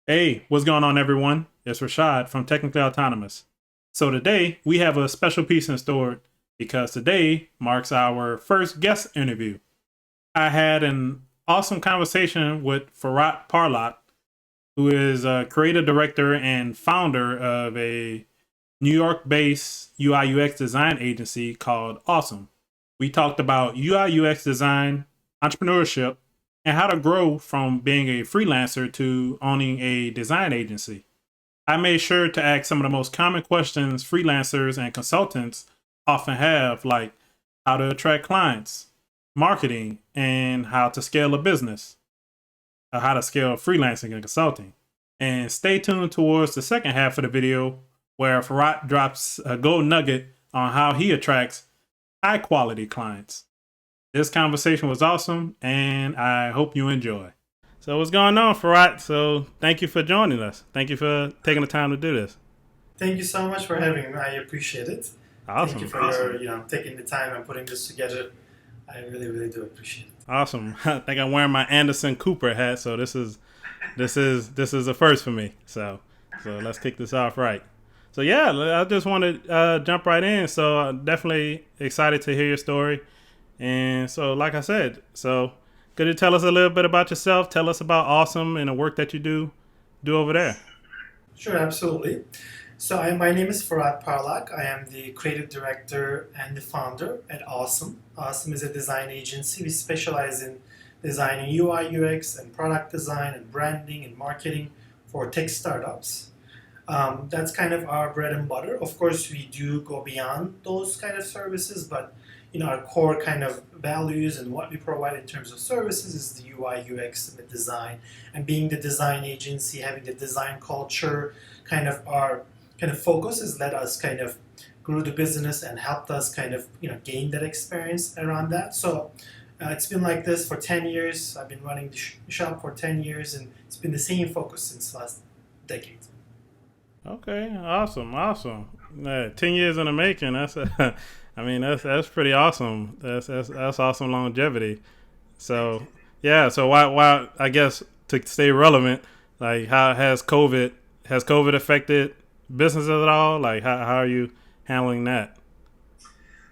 Hey, what's going on, everyone? It's Rashad from Technically Autonomous. So, today we have a special piece in store because today marks our first guest interview. I had an awesome conversation with Firat Parlak, who is a creative director and founder of a New York based UI UX design agency called Awesome. We talked about UI UX design, entrepreneurship, and how to grow from being a freelancer to owning a design agency. I made sure to ask some of the most common questions freelancers and consultants often have, like how to attract clients, marketing, and how to scale a business, or how to scale freelancing and consulting. And stay tuned towards the second half of the video where Farad drops a gold nugget on how he attracts high quality clients. This conversation was awesome, and I hope you enjoy. So, what's going on, Farad? So, thank you for joining us. Thank you for taking the time to do this. Thank you so much for having me. I appreciate it. Thank you Awesome, for your, taking the time and putting this together. I really, really do appreciate it. awesome. I think I'm wearing my Anderson Cooper hat, so this is a first for me. So let's kick this off right. So yeah, I just want to jump right in. So definitely excited to hear your story. And so, like I said, so could you tell us a little bit about yourself? Tell us about Awesome and the work that you do over there. Sure, absolutely. My name is Firat Parlak. I am the creative director and the founder at Awesome. Awesome is a design agency. We specialize in designing UI, UX, and product design and branding and marketing for tech startups. That's kind of our bread and butter. Of course, we do go beyond those kind of services, but our core kind of values and what we provide in terms of services is the UI, UX, and the design. And being the design agency, having the design culture, kind of our kind of focus has let us kind of grew the business and helped us kind of gain that experience around that. It's been like this for 10 years. I've been running the shop for 10 years, and it's been the same focus since last decade. Okay, awesome, awesome. 10 years in the making. I mean, that's pretty awesome. That's awesome longevity. So yeah, so why I guess to stay relevant, like how has COVID affected businesses at all? Like how are you handling that?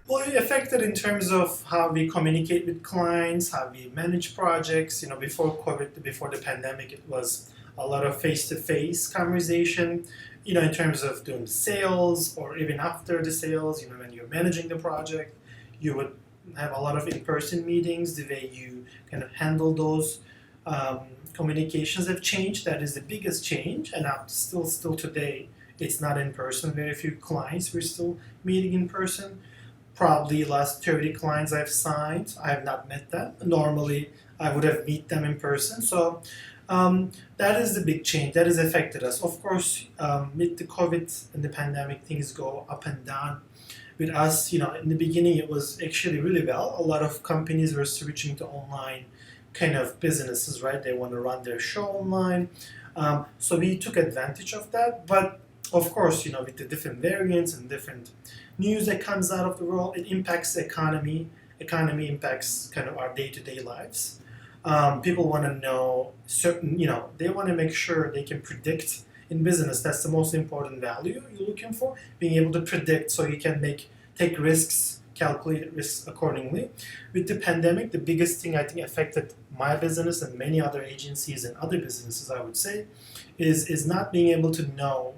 Well, it affected in terms of how we communicate with clients, how we manage projects. Before COVID, before the pandemic, it was a lot of face-to-face conversation. In terms of doing sales or even after the sales. When you're managing the project, you would have a lot of in-person meetings. The way you kind of handle those um, communications have changed. That is the biggest change, and still today, it's not in person. Very few clients we're still meeting in person. Probably last 30 clients I've signed, I have not met them. Normally, I would have meet them in person. That is the big change that has affected us. Of course, with the COVID and the pandemic, things go up and down. With us, in the beginning, it was actually really well. A lot of companies were switching to online kind of businesses, right? They want to run their show online. So we took advantage of that. But of course, with the different variants and different news that comes out of the world, it impacts the economy. Economy impacts kind of our day-to-day lives. People want to know certain, they want to make sure they can predict in business. That's the most important value you're looking for, being able to predict so you can take risks, calculate risks accordingly. With the pandemic, the biggest thing I think affected my business and many other agencies and other businesses, I would say, is not being able to know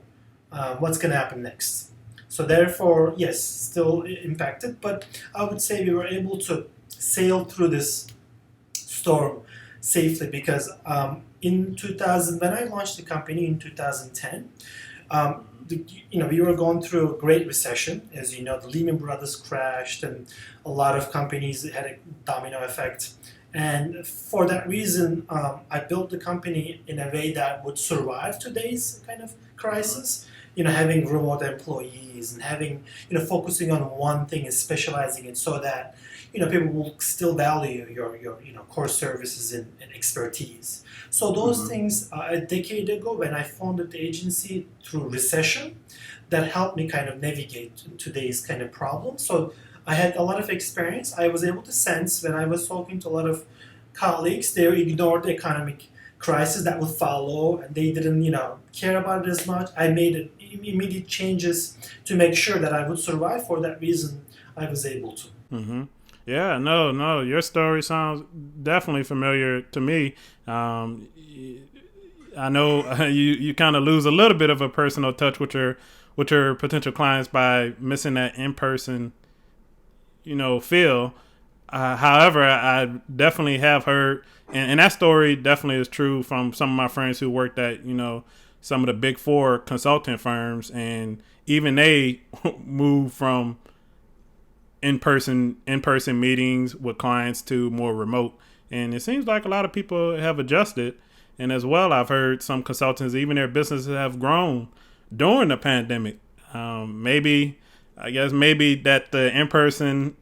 what's going to happen next. So therefore, yes, still impacted, but I would say we were able to sail through this storm safely because in 2000, when I launched the company in 2010, we were going through a great recession. As you know, the Lehman Brothers crashed, and a lot of companies had a domino effect. And for that reason, I built the company in a way that would survive today's kind of crisis. Having remote employees and having, focusing on one thing and specializing it so that, people will still value your core services and expertise. So those Mm-hmm. things a decade ago when I founded the agency through recession, that helped me kind of navigate today's kind of problem. So I had a lot of experience. I was able to sense when I was talking to a lot of colleagues, they ignored economic crisis that would follow, and they didn't, care about it as much. I made immediate changes to make sure that I would survive. For that reason, I was able to. Mm-hmm. Yeah, no, your story sounds definitely familiar to me. I know you kind of lose a little bit of a personal touch with your potential clients by missing that in person, feel. However, I definitely have heard, and that story definitely is true from some of my friends who worked at some of the big four consulting firms, and even they moved from in person meetings with clients to more remote. And it seems like a lot of people have adjusted. And as well, I've heard some consultants, even their businesses have grown during the pandemic. I guess maybe that the in-person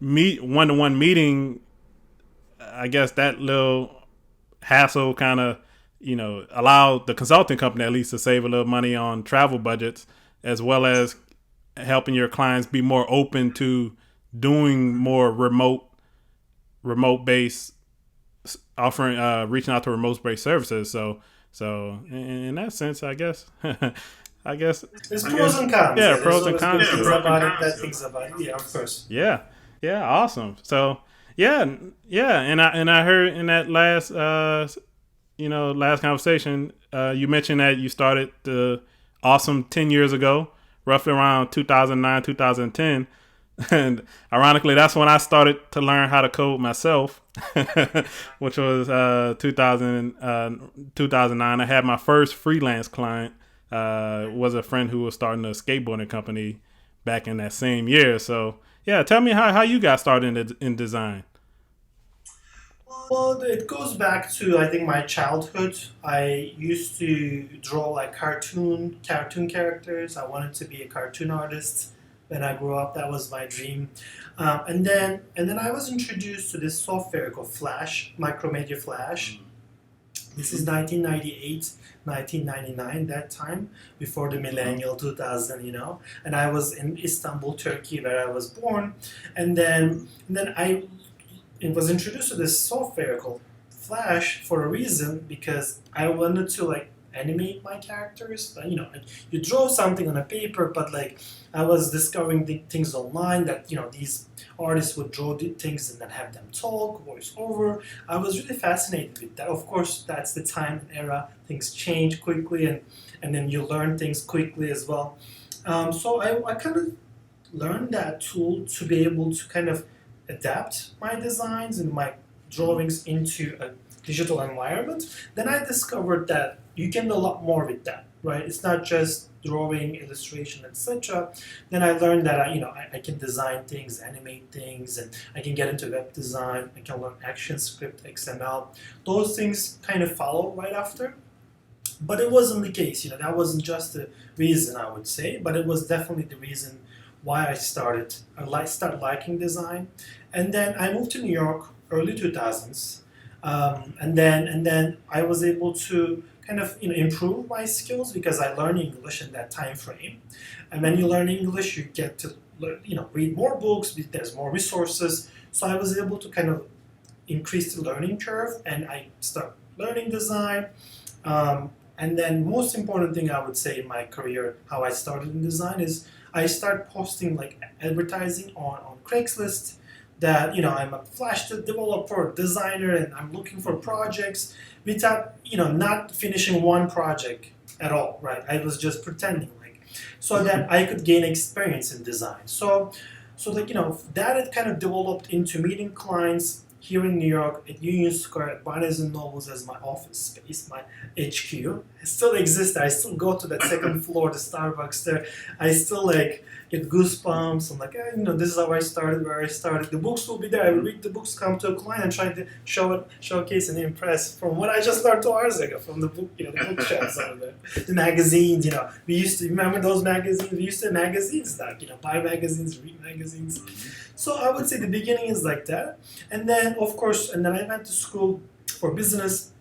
one-to-one meeting, I guess that little hassle kind of, allowed the consulting company at least to save a little money on travel budgets, as well as helping your clients be more open to doing more remote based offering, reaching out to remote based services. So in that sense, I guess There's pros and cons. Yeah, Yeah, pros there's and always cons. good things about it, bad things about it. Yeah, of course. Yeah, awesome. So yeah, and I heard in that last last conversation, you mentioned that you started the awesome 10 years ago, roughly around 2009, 2010. And ironically, that's when I started to learn how to code myself, which was 2009. I had my first freelance client, was a friend who was starting a skateboarding company back in that same year. So yeah, tell me how you got started in design. Well, it goes back to, I think, my childhood. I used to draw like cartoon characters. I wanted to be a cartoon artist when I grew up. That was my dream. And then I was introduced to this software called Flash, Micromedia Flash. This is 1998, 1999, that time, before the millennial 2000, And I was in Istanbul, Turkey, where I was born. And then I was introduced to this software called Flash for a reason, because I wanted to like animate my characters. Like, you draw something on a paper, but like I was discovering things online that these artists would draw things and then have them talk, voice over. I was really fascinated with that. Of course, that's the time and era. Things change quickly, and then you learn things quickly as well. So I kind of learned that tool to be able to kind of adapt my designs and my drawings into a digital environment. Then I discovered that you can do a lot more with that, right? It's not just drawing, illustration, etc. Then I learned that I can design things, animate things, and I can get into web design. I can learn ActionScript, XML. Those things kind of follow right after. But it wasn't the case. That wasn't just the reason, I would say, but it was definitely the reason why I started liking design. And then I moved to New York early 2000s. And then I was able to kind of improve my skills because I learned English in that time frame. And when you learn English, you get to read more books. There's more resources. So I was able to kind of increase the learning curve, and I started learning design. And then most important thing I would say in my career, how I started in design, is I started posting like advertising on Craigslist that I'm a Flash developer, designer, and I'm looking for projects without not finishing one project at all, right? I was just pretending so that I could gain experience in design. So that had kind of developed into meeting clients here in New York at Union Square at Barnes& and Nobles as my office space, my HQ. It still exists. I still go to that second floor, the Starbucks there. I still get goosebumps. I'm like, this is how I started, where I started. The books will be there. I will read the books, come to a client, and try to showcase and impress from what I just learned 2 hours ago from the book, the bookshelves out there. The magazines, we used to remember those magazines. We used to have magazines buy magazines, read magazines. So I would say the beginning is like that, and then of course, I went to school for business.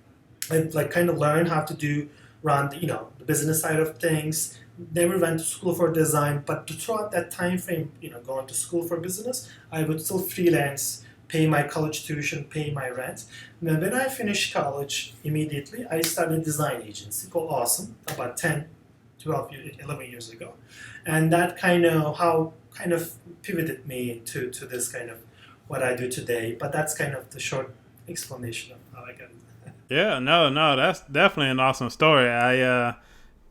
I kind of learned how to run the business side of things. Never went to school for design, but throughout that time frame, going to school for business, I would still freelance pay my college tuition, pay my rent. And then when I finished college, immediately I started a design agency called Awesome about 10, 12, 11 years ago. And that kind of pivoted me to this kind of what I do today. But that's kind of the short explanation of how I got it. Yeah, no, that's definitely an awesome story. Yeah,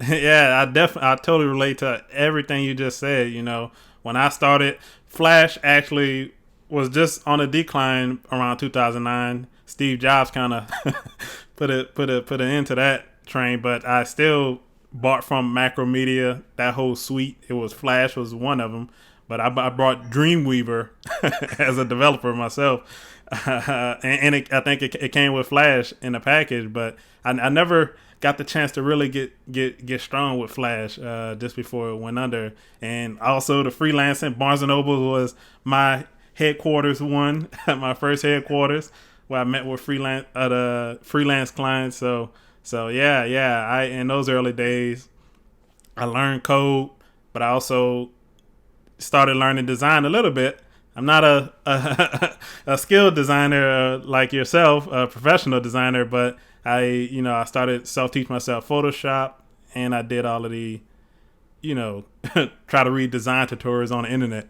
I totally relate to everything you just said. You know, when I started, Flash actually was just on a decline around 2009. Steve Jobs kind of put an end to that train, but I still bought from Macromedia that whole suite. It was Flash was one of them, but I brought Dreamweaver as a developer myself, I think it came with Flash in the package, but I never got the chance to really get strong with Flash just before it went under. And also the freelancing, Barnes and Noble was my headquarters one, my first headquarters where I met with freelance clients. So yeah, I in those early days I learned code, but I also started learning design a little bit. I'm not a skilled designer like yourself, a professional designer, but I started self teach myself Photoshop, and I did all of the you know try to read design tutorials on the internet,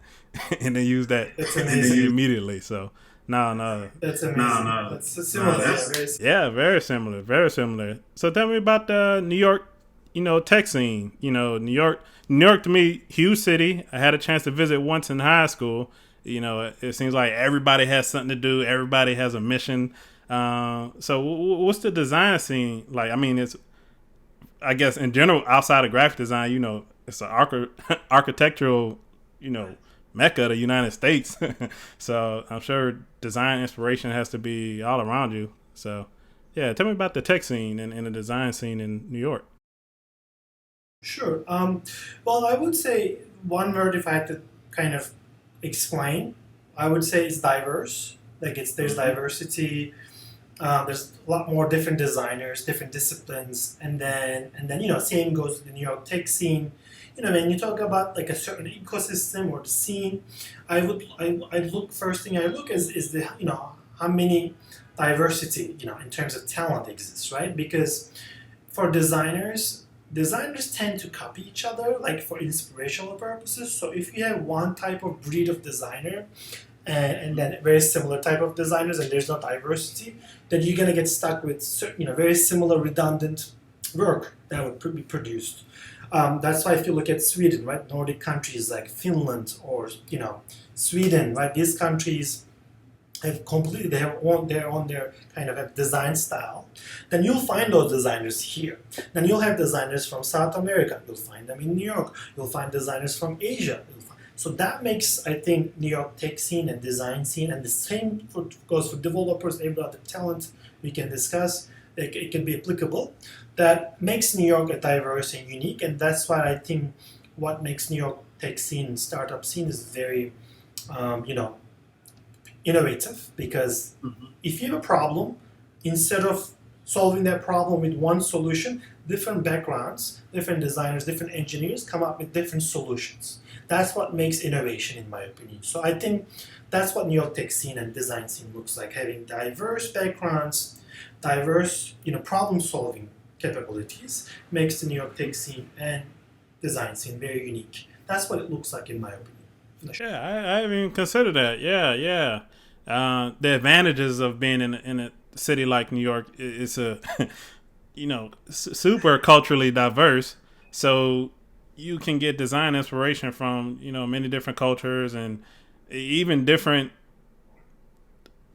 and then use that That's amazing. immediately. So no, That's amazing. That's similar. yeah, very similar, very similar. So tell me about the New York, tech scene. New York to me, huge city. I had a chance to visit once in high school. It seems like everybody has something to do. Everybody has a mission. So what's the design scene like? I mean, I guess in general, outside of graphic design, it's an architectural, mecca of the United States. So I'm sure design inspiration has to be all around you. So yeah, tell me about the tech scene and the design scene in New York. Sure. Well, I would say one word, if I had to kind of explain, I would say it's diverse. Like there's diversity. There's a lot more different designers, different disciplines, and then same goes to the New York tech scene. When you talk about like a certain ecosystem or the scene, I look first thing I look is the how many diversity in terms of talent exists, right? Because for designers tend to copy each other like for inspirational purposes. So if you have one type of breed of designer and then very similar type of designers and there's no diversity, then you're going to get stuck with certain, very similar redundant work that would be produced. That's why if you look at Sweden, right, Nordic countries like Finland or Sweden, right, these countries they have their kind of a design style, then you'll find those designers here. Then you'll have designers from South America. You'll find them in New York. You'll find designers from Asia. So that makes, I think, New York tech scene and design scene, and the same goes for developers, every other talent we can discuss. It can be applicable. That makes New York a diverse and unique, and that's why I think what makes New York tech scene, startup scene, is very, innovative, because if you have a problem, instead of solving that problem with one solution, different backgrounds, different designers, different engineers come up with different solutions. That's what makes innovation, in my opinion. So I think that's what New York tech scene and design scene looks like, having diverse backgrounds, diverse problem solving capabilities makes the New York tech scene and design scene very unique. That's what it looks like, in my opinion. Yeah, I haven't even considered that. Yeah. The advantages of being in a city like New York is a, super culturally diverse. So you can get design inspiration from, many different cultures and even different,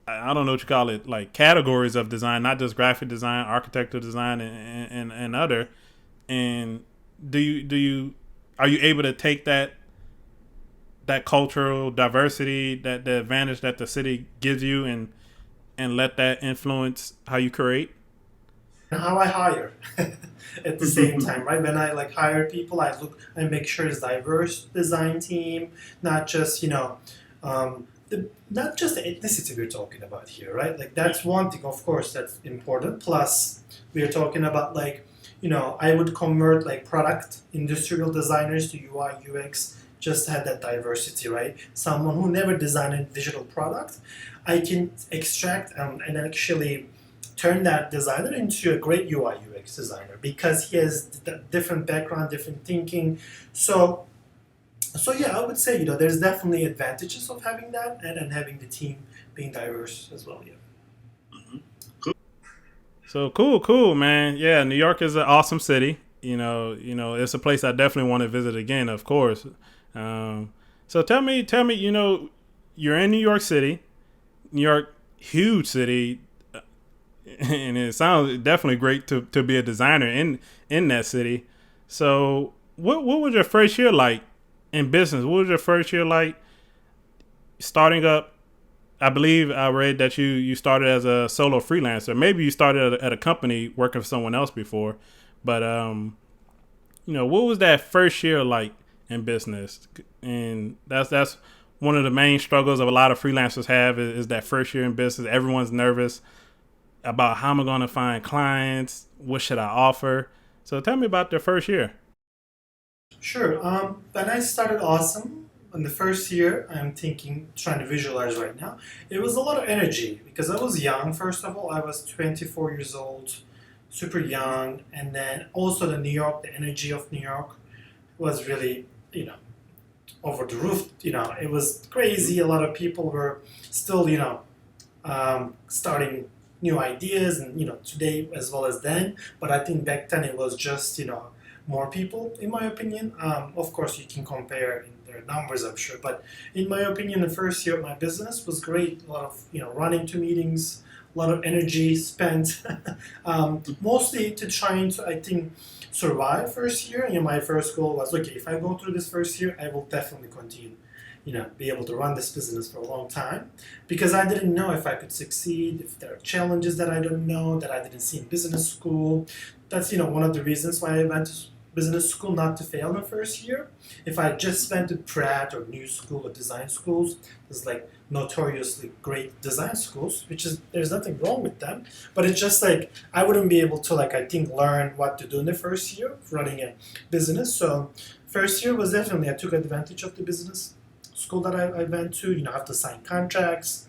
I don't know what you call it, like categories of design, not just graphic design, architectural design, and other. And are you able to take that cultural diversity, that the advantage that the city gives you, and let that influence how you create? And how I hire at the same time, right? When I like hire people, I make sure it's diverse design team, not just not just the ethnicity we're talking about here, right? Like that's one thing, of course, that's important. Plus, we're talking about I would convert like product industrial designers to UI UX, just had that diversity, right? Someone who never designed a digital product, I can extract and actually turn that designer into a great UI UX designer because he has different background, different thinking. So yeah, I would say there's definitely advantages of having that and having the team being diverse as well. Yeah. So cool, man. Yeah, New York is an awesome city. It's a place I definitely want to visit again, of course. Um, so tell me, you're in New York City, New York, huge city, and it sounds definitely great to be a designer in that city. So what was your first year like in business? What was your first year like starting up? I believe I read that you started as a solo freelancer. Maybe you started at a company working for someone else before, but what was that first year like in business? And that's one of the main struggles of a lot of freelancers have is that first year in business. Everyone's nervous about how am I going to find clients? What should I offer? So tell me about the first year. Sure. When I started Awesome in the first year, I'm trying to visualize right now. It was a lot of energy because I was young. First of all, I was 24 years old, super young, and then also the energy of New York was really, over the roof. It was crazy. A lot of people were still, starting new ideas, and today as well as then. But I think back then it was just more people, in my opinion. Of course, you can compare in their numbers, I'm sure. But in my opinion, the first year of my business was great. A lot of running to meetings, a lot of energy spent, mostly to trying to I think survive first year. My first goal was okay. If I go through this first year, I will definitely continue. Be able to run this business for a long time because I didn't know if I could succeed, if there are challenges that I don't know, that I didn't see in business school. That's one of the reasons why I went to business school, not to fail in the first year. If I just went to Pratt or New School or design schools, there's like notoriously great design schools, which is there's nothing wrong with them, but it's just like I wouldn't be able to I think learn what to do in the first year of running a business. So first year was definitely I took advantage of the business school that I went to. I have to sign contracts,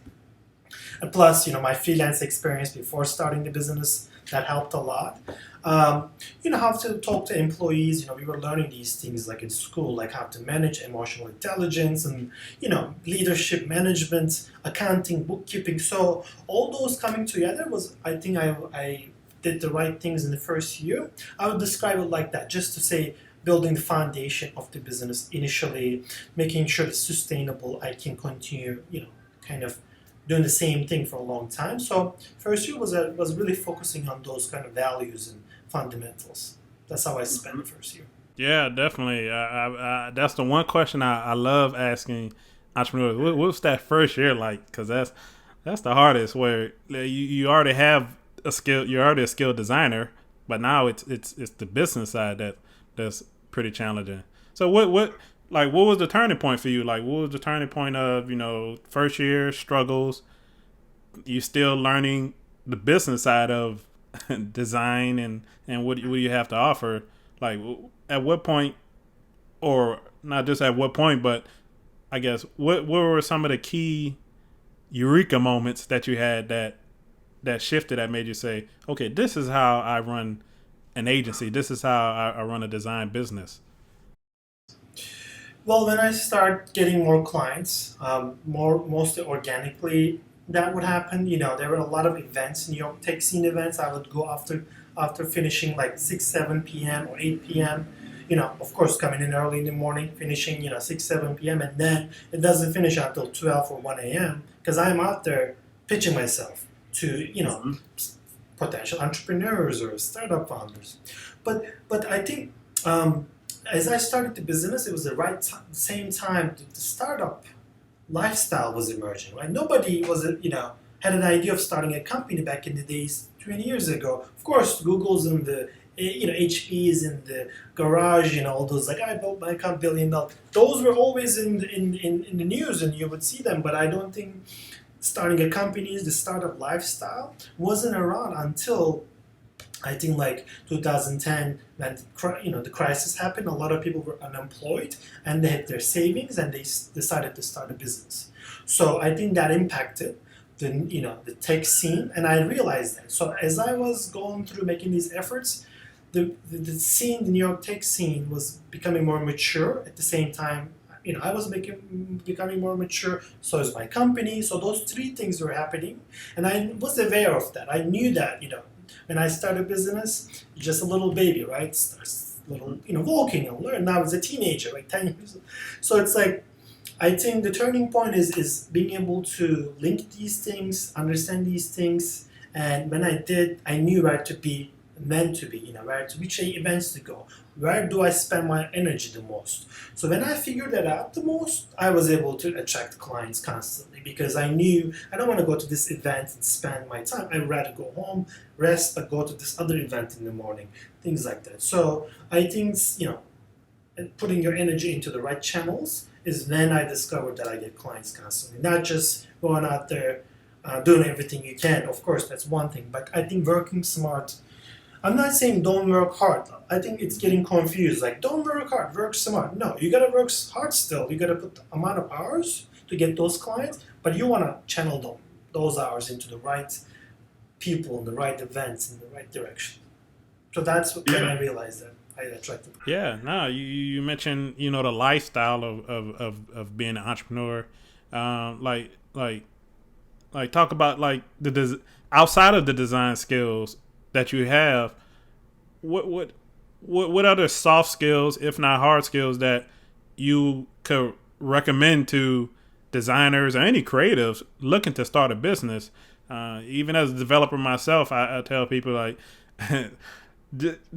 and plus my freelance experience before starting the business that helped a lot. How to talk to employees. We were learning these things like in school, like how to manage emotional intelligence and leadership management, accounting, bookkeeping. So all those coming together was I think I did the right things in the first year. I would describe it like that, just to say building the foundation of the business initially, making sure it's sustainable. I can continue, kind of doing the same thing for a long time. So first year was really focusing on those kind of values and fundamentals. That's how I spent the first year. Yeah, definitely. That's the one question I love asking entrepreneurs. What's that first year like? Because that's the hardest. Where you already have a skill, you're already a skilled designer, but now it's the business side that's pretty challenging. So what was the turning point for you? Like what was the turning point of first year struggles? You still learning the business side of design and what do you have to offer? Like at what point, or not just at what point, but I guess what were some of the key eureka moments that you had that shifted that made you say, okay, this is how I run an agency. This is how I run a design business. Well, when I start getting more clients, mostly organically, that would happen. There were a lot of events, New York tech scene events. I would go after finishing like 6, 7 p.m. or 8 p.m. Of course, coming in early in the morning, finishing 6, 7 p.m. and then it doesn't finish until 12 or 1 a.m. because I'm out there pitching myself to potential entrepreneurs or startup founders. But I think. As I started the business, it was the same time that the startup lifestyle was emerging. Right, nobody was had an idea of starting a company back in the days 20 years ago. Of course, Google's in the HP's in the garage. All those like I built my $1 billion. Those were always in the news, and you would see them. But I don't think starting a company, the startup lifestyle, wasn't around until I think like 2010 when the crisis happened. A lot of people were unemployed and they had their savings and they decided to start a business. So I think that impacted. the tech scene, and I realized that. So as I was going through making these efforts, the scene, the New York tech scene, was becoming more mature. At the same time, I was becoming more mature. So is my company. So those three things were happening, and I was aware of that. I knew that when I started a business, you're just a little baby, right? Starts little walking and learn. Now as a teenager, like 10 years. So it's like I think the turning point is being able to link these things, understand these things, and when I did, I knew where to be meant to be, where to which events to go, where do I spend my energy the most. So when I figured that out the most, I was able to attract clients constantly because I knew I don't want to go to this event and spend my time. I'd rather go home, rest, but go to this other event in the morning, things like that. So I think putting your energy into the right channels is when I discovered that I get clients constantly. Not just going out there doing everything you can. Of course, that's one thing. But I think working smart. I'm not saying don't work hard. I think it's getting confused. Like, don't work hard, work smart. No, you gotta work hard still. You gotta put the amount of hours to get those clients, but you wanna channel those hours into the right people, in the right events, in the right direction. So that's when I realized that I attracted. Yeah, no, you mentioned the lifestyle of being an entrepreneur, like talk about like outside of the design skills that you have, what other soft skills, if not hard skills, that you could recommend to designers or any creatives looking to start a business? Even as a developer myself, I tell people like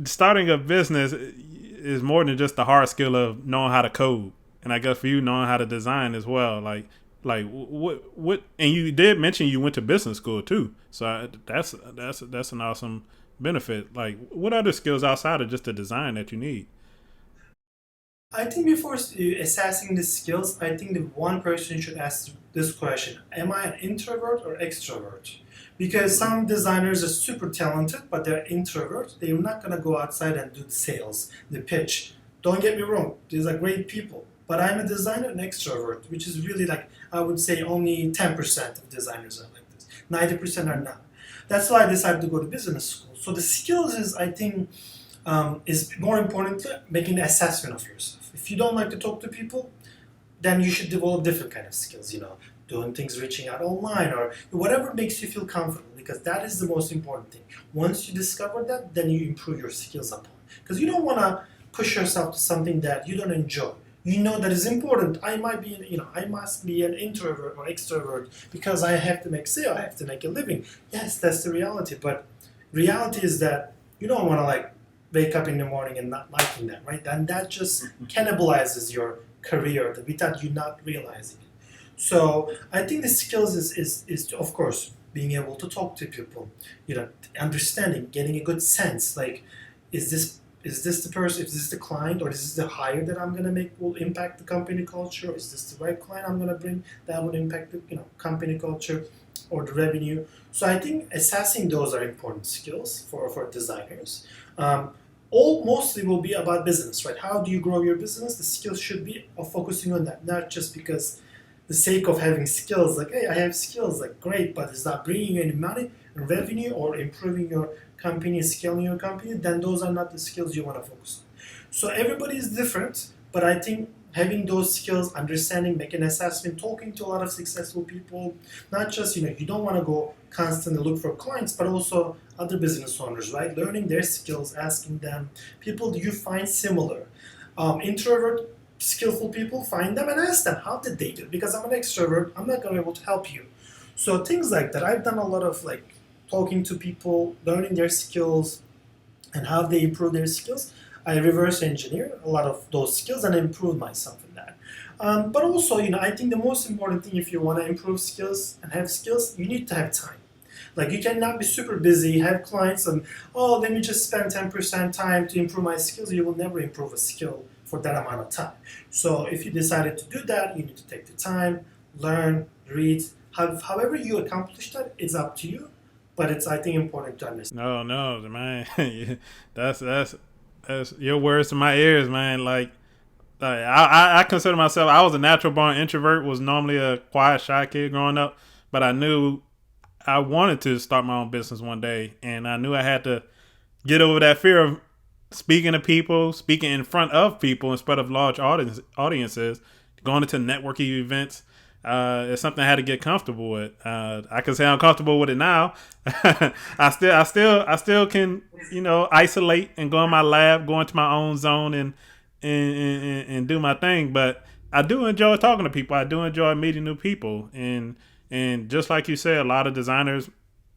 starting a business is more than just the hard skill of knowing how to code, and I guess for you knowing how to design as well. Like what? And you did mention you went to business school too, so that's an awesome benefit. Like, what other skills outside of just the design that you need? I think before assessing the skills, I think the one person should ask this question: am I an introvert or extrovert? Because some designers are super talented, but they're introvert. They're not gonna go outside and do the sales, the pitch. Don't get me wrong; these are great people. But I'm a designer and extrovert, which is really like I would say only 10% of designers are like this. 90% are not. That's why I decided to go to business school. So the skills is I think is more importantly making an assessment of yourself. If you don't like to talk to people, then you should develop different kind of skills. Doing things, reaching out online, or whatever makes you feel comfortable. Because that is the most important thing. Once you discover that, then you improve your skills upon. Because you don't want to push yourself to something that you don't enjoy. You know that is important. I must be an introvert or extrovert because I have to make sale. I have to make a living. Yes, that's the reality. But reality is that you don't want to like wake up in the morning and not liking that, right? And that just cannibalizes your career without you not realizing it. So I think the skills is of course being able to talk to people, understanding, getting a good sense. Like, is this the person? Is this the client, or is this the hire that I'm gonna make will impact the company culture? Or is this the right client I'm gonna bring that would impact the company culture or the revenue? So I think assessing those are important skills for designers. All mostly will be about business, right? How do you grow your business? The skills should be of focusing on that, not just because the sake of having skills. Like, hey, I have skills, like great, but it's not bringing you any money and revenue or improving your company, scaling your company. Then those are not the skills you want to focus on. So everybody is different, but I think having those skills, understanding, making an assessment, talking to a lot of successful people, not just you don't want to go constantly look for clients, but also other business owners, right? Learning their skills, asking them, people you find similar, introvert, skillful people, find them and ask them how did they do. Because I'm an extrovert, I'm not going to be able to help you. So things like that. I've done a lot of like talking to people, learning their skills, and how they improve their skills. I reverse engineer a lot of those skills and improve myself in that. But also, I think the most important thing if you want to improve skills and have skills, you need to have time. Like, you cannot be super busy, have clients, and let me just spend 10% time to improve my skills. You will never improve a skill for that amount of time. So if you decided to do that, you need to take the time, learn, read. However you accomplish that, it's up to you. But it's, I think, important to understand. No, man. that's your words to my ears, man. Like I consider myself, I was a natural born introvert, was normally a quiet, shy kid growing up, but I knew I wanted to start my own business one day, and I knew I had to get over that fear of speaking to people, speaking in front of people instead of large audiences, going into networking events. It's something I had to get comfortable with. I can say I'm comfortable with it now. I still can, isolate and go in my lab, go into my own zone and do my thing. But I do enjoy talking to people. I do enjoy meeting new people, and just like you said, a lot of designers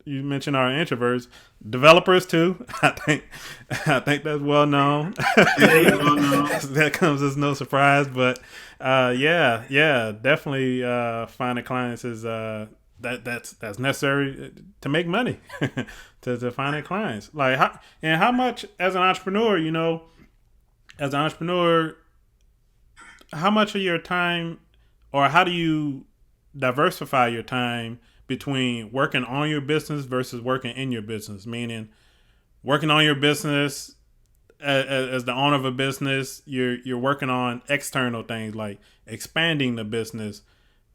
you mentioned are introverts, developers too. I think that's well known. That comes as no surprise, but yeah, definitely finding clients is that's necessary to make money to finding clients. Like how much as an entrepreneur, how much of your time, or how do you diversify your time between working on your business versus working in your business? Meaning, working on your business as the owner of a business, you're working on external things like expanding the business,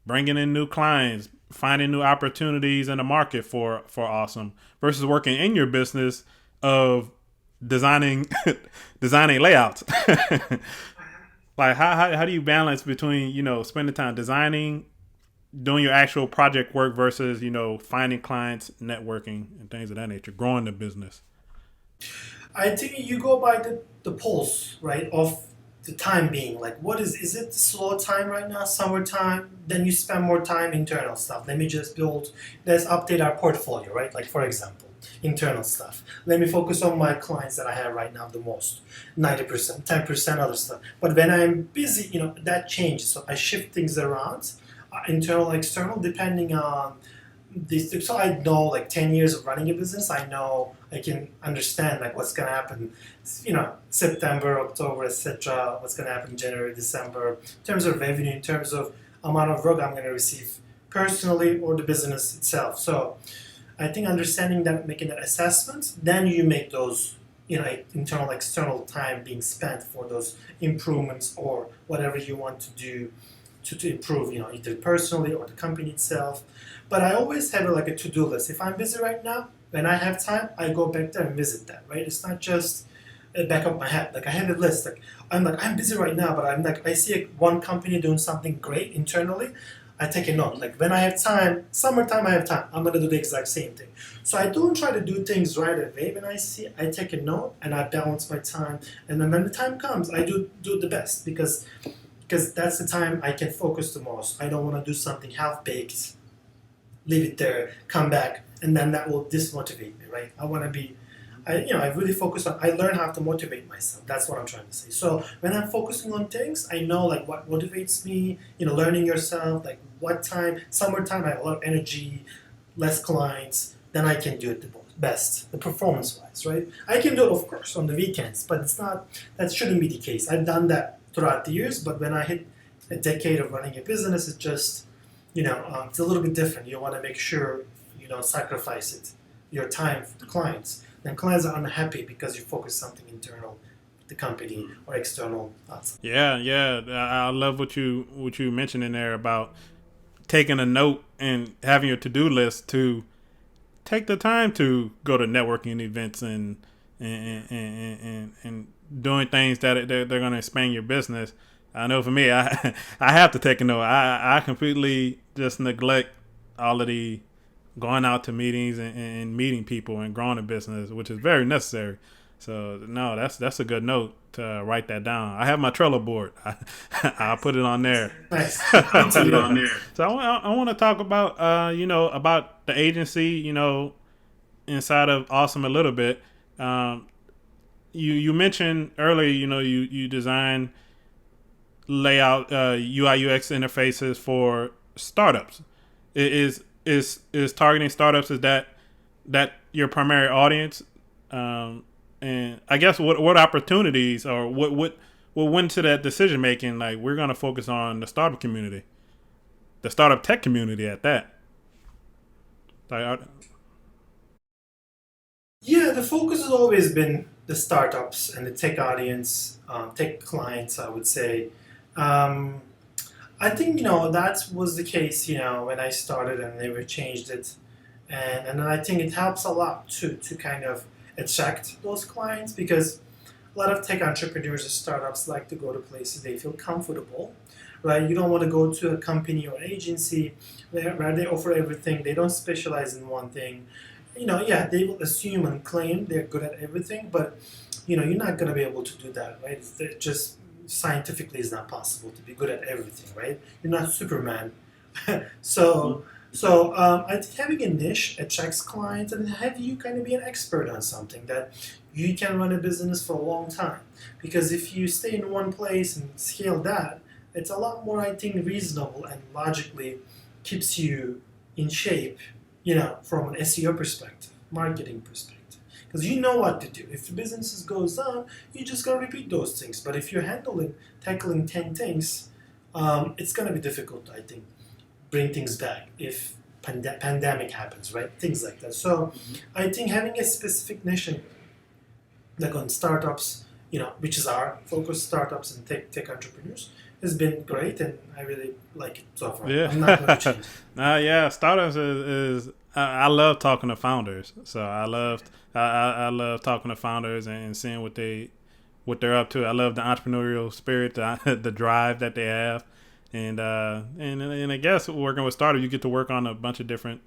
bringing in new clients, finding new opportunities in the market for awesome, versus working in your business of designing designing layouts. Like how do you balance between spending time designing, doing your actual project work versus finding clients, networking, and things of that nature, growing the business? I think you go by the pulse, right, of the time being. Like, what is it slow time right now, summertime? Then you spend more time internal stuff. Let me just let's update our portfolio, right? Like, for example, internal stuff. Let me focus on my clients that I have right now the most, 90%, 10% other stuff. But when I'm busy, that changes. So I shift things around, internal, external, depending on this. So I know, like, 10 years of running a business, I know I can understand like what's gonna happen, September, October, etc. What's gonna happen January, December, in terms of revenue, in terms of amount of work I'm gonna receive personally or the business itself. So I think understanding that, making that assessment, then you make those, internal, external time being spent for those improvements or whatever you want to do to improve, either personally or the company itself. But I always have like a to-do list. If I'm busy right now, when I have time, I go back there and visit that, right? It's not just back of my head. Like, I have a list. I'm busy right now, but I'm like, I see one company doing something great internally. I take a note. Like, when I have time, summertime I have time, I'm gonna do the exact same thing. So I don't try to do things right away. When I take a note and I balance my time. And then when the time comes, I do the best because that's the time I can focus the most. I don't want to do something half baked, leave it there, come back, and then that will dismotivate me, right? I want to be, I really focus on. I learn how to motivate myself. That's what I'm trying to say. So when I'm focusing on things, I know like what motivates me. Learning yourself, like what time. Summertime, I have a lot of energy, less clients. Then I can do it the best, the performance-wise, right? I can do it, of course, on the weekends, but it's not. That shouldn't be the case. I've done that throughout the years, but when I hit a decade of running a business, it's just, it's a little bit different. You want to make sure you don't sacrifice your time for the clients. Then clients are unhappy because you focus something internal with the company or external outside. Yeah. I love what you mentioned in there about taking a note and having your to-do list to take the time to go to networking events and doing things that they're going to expand your business. I know for me, I have to take a note. I completely just neglect all of the going out to meetings and meeting people and growing a business, which is very necessary. So no, that's a good note to write that down. I have my Trello board. I'll put it on there. Nice. I'll put it on there. So I want to talk about about the agency, inside of Awesome a little bit. You mentioned earlier, you design layout UI UX interfaces for startups. Is targeting startups, is that your primary audience? And I guess what opportunities or what went to that decision making? Like, we're gonna focus on the startup community, the startup tech community at that. Like, Yeah, the focus has always been the startups and the tech audience, tech clients, I would say. Um, I think that was the case when I started and never changed it. and then I think it helps a lot to kind of attract those clients because a lot of tech entrepreneurs or startups like to go to places they feel comfortable, right? You don't want to go to a company or agency where they offer everything. They don't specialize in one thing. Yeah, they will assume and claim they're good at everything, but you're not going to be able to do that, right? It just scientifically is not possible to be good at everything, right? You're not Superman. so I think having a niche attracts clients and have you kind of be an expert on something that you can run a business for a long time. Because if you stay in one place and scale that, it's a lot more, I think, reasonable and logically keeps you in shape, from an SEO perspective, marketing perspective. Because you know what to do. If the business goes down, you just gotta repeat those things. But if you're tackling 10 things, it's gonna be difficult, I think, bring things back if pandemic happens, right? Things like that. So I think having a specific niche, like on startups, which is our focus, startups and tech entrepreneurs, has been great, and I really like it so far. Yeah. I'm not going to change. Yeah, startups is I love talking to founders. So I love talking to founders and seeing what they're up to. I love the entrepreneurial spirit, the drive that they have, and I guess working with startups, you get to work on a bunch of different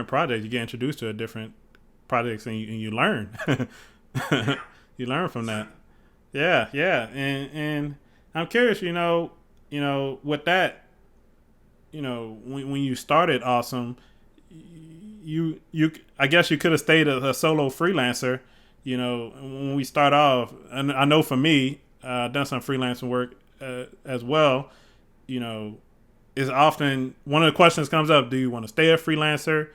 projects. You get introduced to a different projects, and you learn. You learn from that. Yeah, and I'm curious. With that, when you started Awesome, you I guess you could have stayed a solo freelancer. When we start off, and I know for me, I've done some freelancing work as well. Is often one of the questions comes up: do you want to stay a freelancer?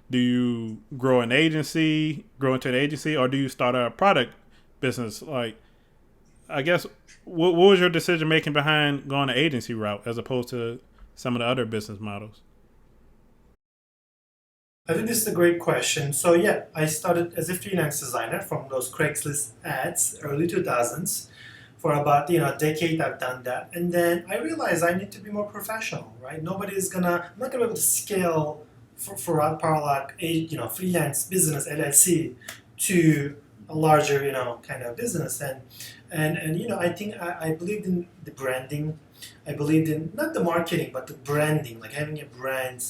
Do you grow into an agency, or do you start a product business? Like, I guess, what was your decision making behind going the agency route as opposed to some of the other business models? I think this is a great question. So yeah, I started as a freelance designer from those Craigslist ads, early 2000s. For about a decade, I've done that, and then I realized I need to be more professional, right? I'm not gonna be able to scale for Firat Parlak, freelance business LLC to a larger, kind of business, and I think I believed in the branding. I believed in not the marketing, but the branding, like having a brand,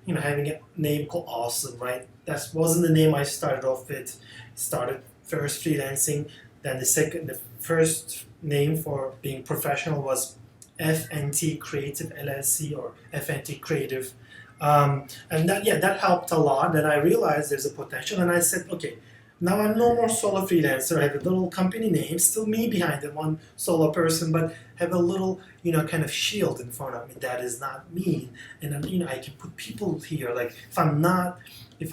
having a name called Awesome, right? That wasn't the name I started off with. Started first freelancing, then the first name for being professional was FNT Creative LLC or FNT Creative. And that helped a lot. Then I realized there's a potential, and I said, okay, now I'm no more solo freelancer. I have a little company name, still me behind it, one solo person, but have a little, kind of shield in front of me that is not me. And then, I can put people here. Like if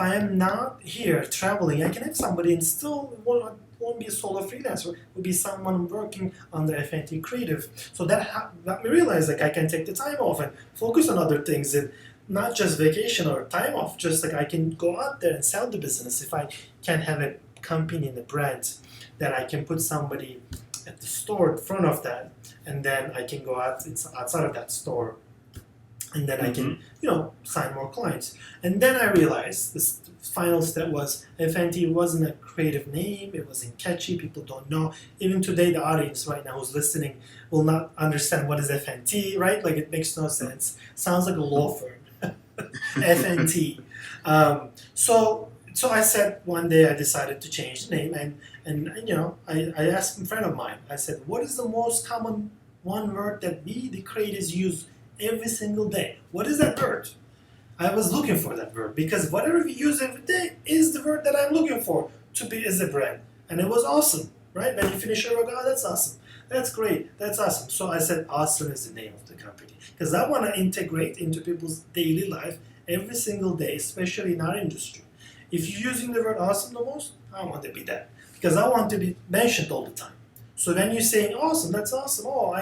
I am not here traveling, I can have somebody and still won't be a solo freelancer. It will be someone working on the FNT Creative. So that me realize like I can take the time off and focus on other things and not just vacation or time off. Just like I can go out there and sell the business if I can have a company and a brand that I can put somebody at the store in front of that, and then I can go outside of that store, and then I can sign more clients. And then I realized this final step was FNT wasn't a creative name. It wasn't catchy. People don't know. Even today, the audience right now who's listening will not understand what is FNT, right? Like it makes no sense. Sounds like a law firm. FNT. So I said one day I decided to change the name, and I asked a friend of mine. I said, what is the most common one word that we the creators use every single day? What is that word? I was looking for that word because whatever we use every day is the word that I'm looking for to be as a brand, and it was awesome, right? When you finish your work, oh, that's awesome. That's great. That's awesome. So I said, Awesome is the name of the company because I want to integrate into people's daily life every single day, especially in our industry. If you're using the word awesome the most, I want to be that because I want to be mentioned all the time. So when you're saying awesome, that's awesome. Oh,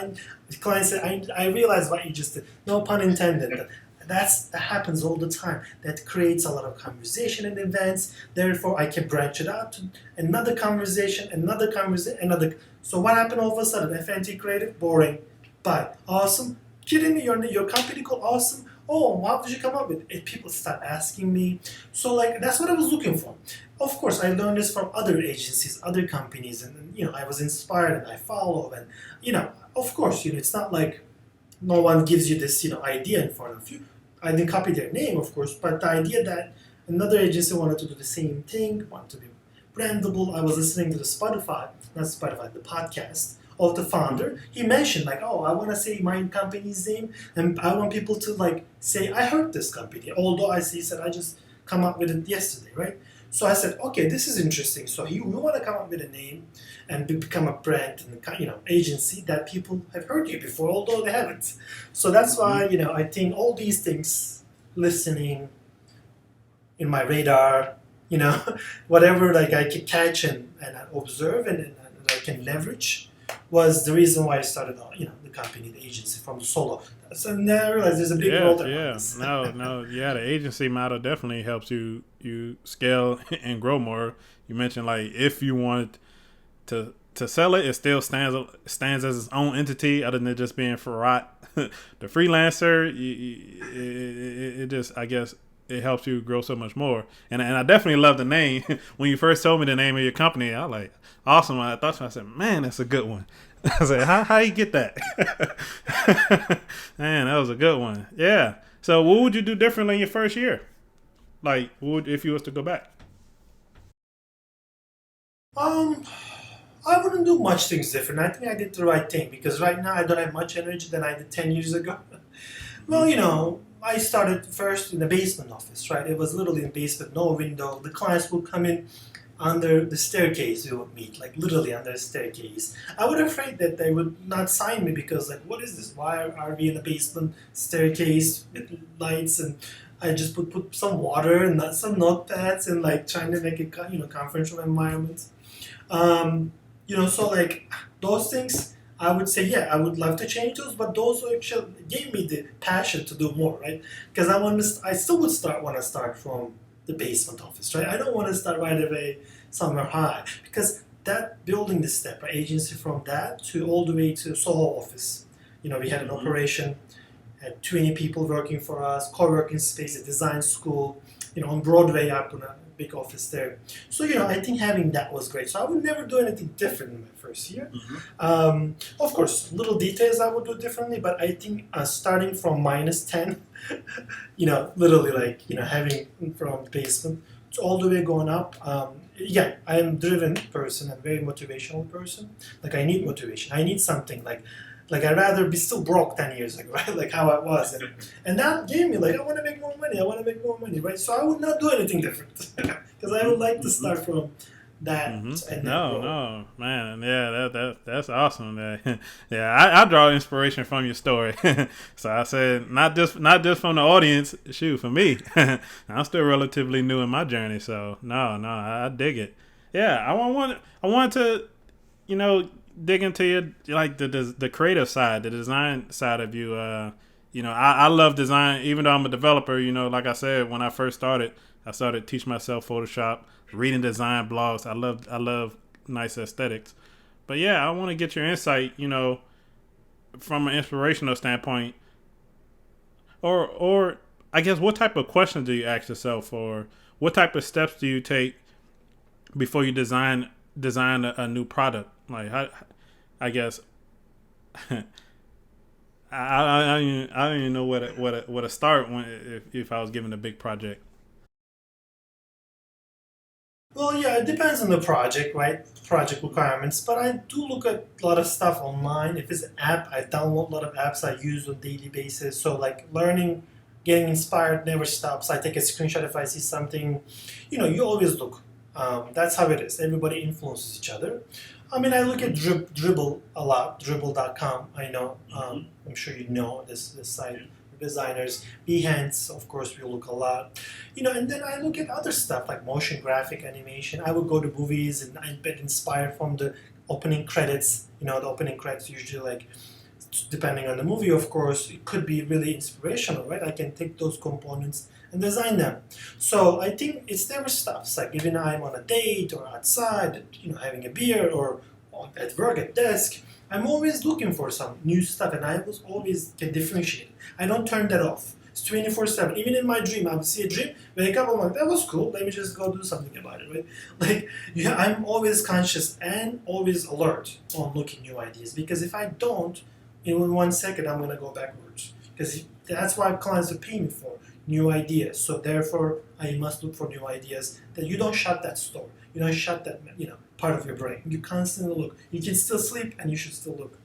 the client said, I realize what you just did. No pun intended. But that happens all the time. That creates a lot of conversation in events. Therefore, I can branch it out to another conversation, another. So what happened all of a sudden? FNT Creative, boring. But awesome. Kidding me? Your company called Awesome? oh, how did you come up with it? People start asking me. So like that's what I was looking for. Of course, I learned this from other agencies, other companies, and I was inspired and I follow. And of course, it's not like no one gives you this idea in front of you. I didn't copy their name, of course, but the idea that another agency wanted to do the same thing, wanted to be brandable. I was listening to the the podcast of the founder. He mentioned like, oh, I want to say my company's name, and I want people to like say I heard this company. Although he said I just come up with it yesterday, right? So I said, okay, this is interesting. So we want to come up with a name and become a brand and agency that people have heard you before, although they haven't. So that's why I think all these things, listening in my radar, whatever like I could catch and observe and I can leverage, was the reason why I started the company, the agency from the solo. So now I realize there's a big role there. Yeah. No. Yeah, the agency model definitely helps you scale and grow more. You mentioned like if you wanted to sell it, it still stands as its own entity, other than just being Firat, the freelancer. It just, I guess, it helps you grow so much more. And I definitely love the name. When you first told me the name of your company, I was like, awesome. I thought, I said, man, that's a good one. I said, how you get that? Man, that was a good one. Yeah. So what would you do differently in your first year? Like, if you was to go back? I wouldn't do much things different. I think I did the right thing because right now I don't have much energy than I did 10 years ago. Well, I started first in the basement office, right? It was literally in the basement, no window. The clients would come in under the staircase. We would meet, like literally under the staircase. I was afraid that they would not sign me because, like, what is this? Why are we in the basement staircase with lights? And I just put some water and some notepads and like trying to make it, conferential environment. So like those things, I would say, yeah, I would love to change those, but those actually gave me the passion to do more, right? Because I still would want to start from the basement office, right? I don't want to start right away somewhere high because that building the step, right, agency from that to all the way to Soho office. We had an operation, had 20 people working for us, co-working space, a design school. On Broadway, I put a big office there. So, I think having that was great. So I would never do anything different in my first year. Of course, little details I would do differently, but I think starting from -10, literally like, having from basement to all the way going up. Yeah, I am a driven person and very motivational person. Like I need motivation. I need something like I'd rather be still broke 10 years ago, right? Like how I was. And that gave me like, I want to make more money, right? So I would not do anything different because I would like to start from that. And No, man. Yeah, that's awesome. Yeah, I draw inspiration from your story. So I said, not just from the audience, shoot, for me. I'm still relatively new in my journey. So no, I dig it. Yeah, I want to, dig into your like the creative side, the design side of you. I love design, even though I'm a developer. Like I said, when I first started, I started teaching myself Photoshop, reading design blogs. I love nice aesthetics. But yeah, I want to get your insight. From an inspirational standpoint, or I guess what type of questions do you ask yourself, or what type of steps do you take before you design a new product? Like, I guess I don't even know where to start if I was given a big project. Well, yeah, it depends on the project, right? Project requirements. But I do look at a lot of stuff online. If it's an app, I download a lot of apps I use on a daily basis. So, like, learning, getting inspired never stops. I take a screenshot if I see something. You always look. That's how it is. Everybody influences each other. I mean, I look at Dribble a lot, dribble.com. I know, I'm sure you know this site. Designers, Behance, of course, we look a lot. And then I look at other stuff like motion graphic animation. I would go to movies and I get inspired from the opening credits. The opening credits usually like, depending on the movie, of course, it could be really inspirational, right? I can take those components and design them. So I think it's never stops. Like even I'm on a date or outside, having a beer or at work at desk, I'm always looking for some new stuff, and I always can differentiate. I don't turn that off. It's 24/7. Even in my dream, I would see a dream, wake up, I'm like, that was cool. Let me just go do something about it, right? Like, yeah, I'm always conscious and always alert on looking new ideas, because if I don't, in 1 second, I'm gonna go backwards. Because that's why clients are paying me for new ideas. So therefore, I must look for new ideas. That you don't shut that store. You don't shut that part of your brain. You constantly look. You can still sleep, and you should still look.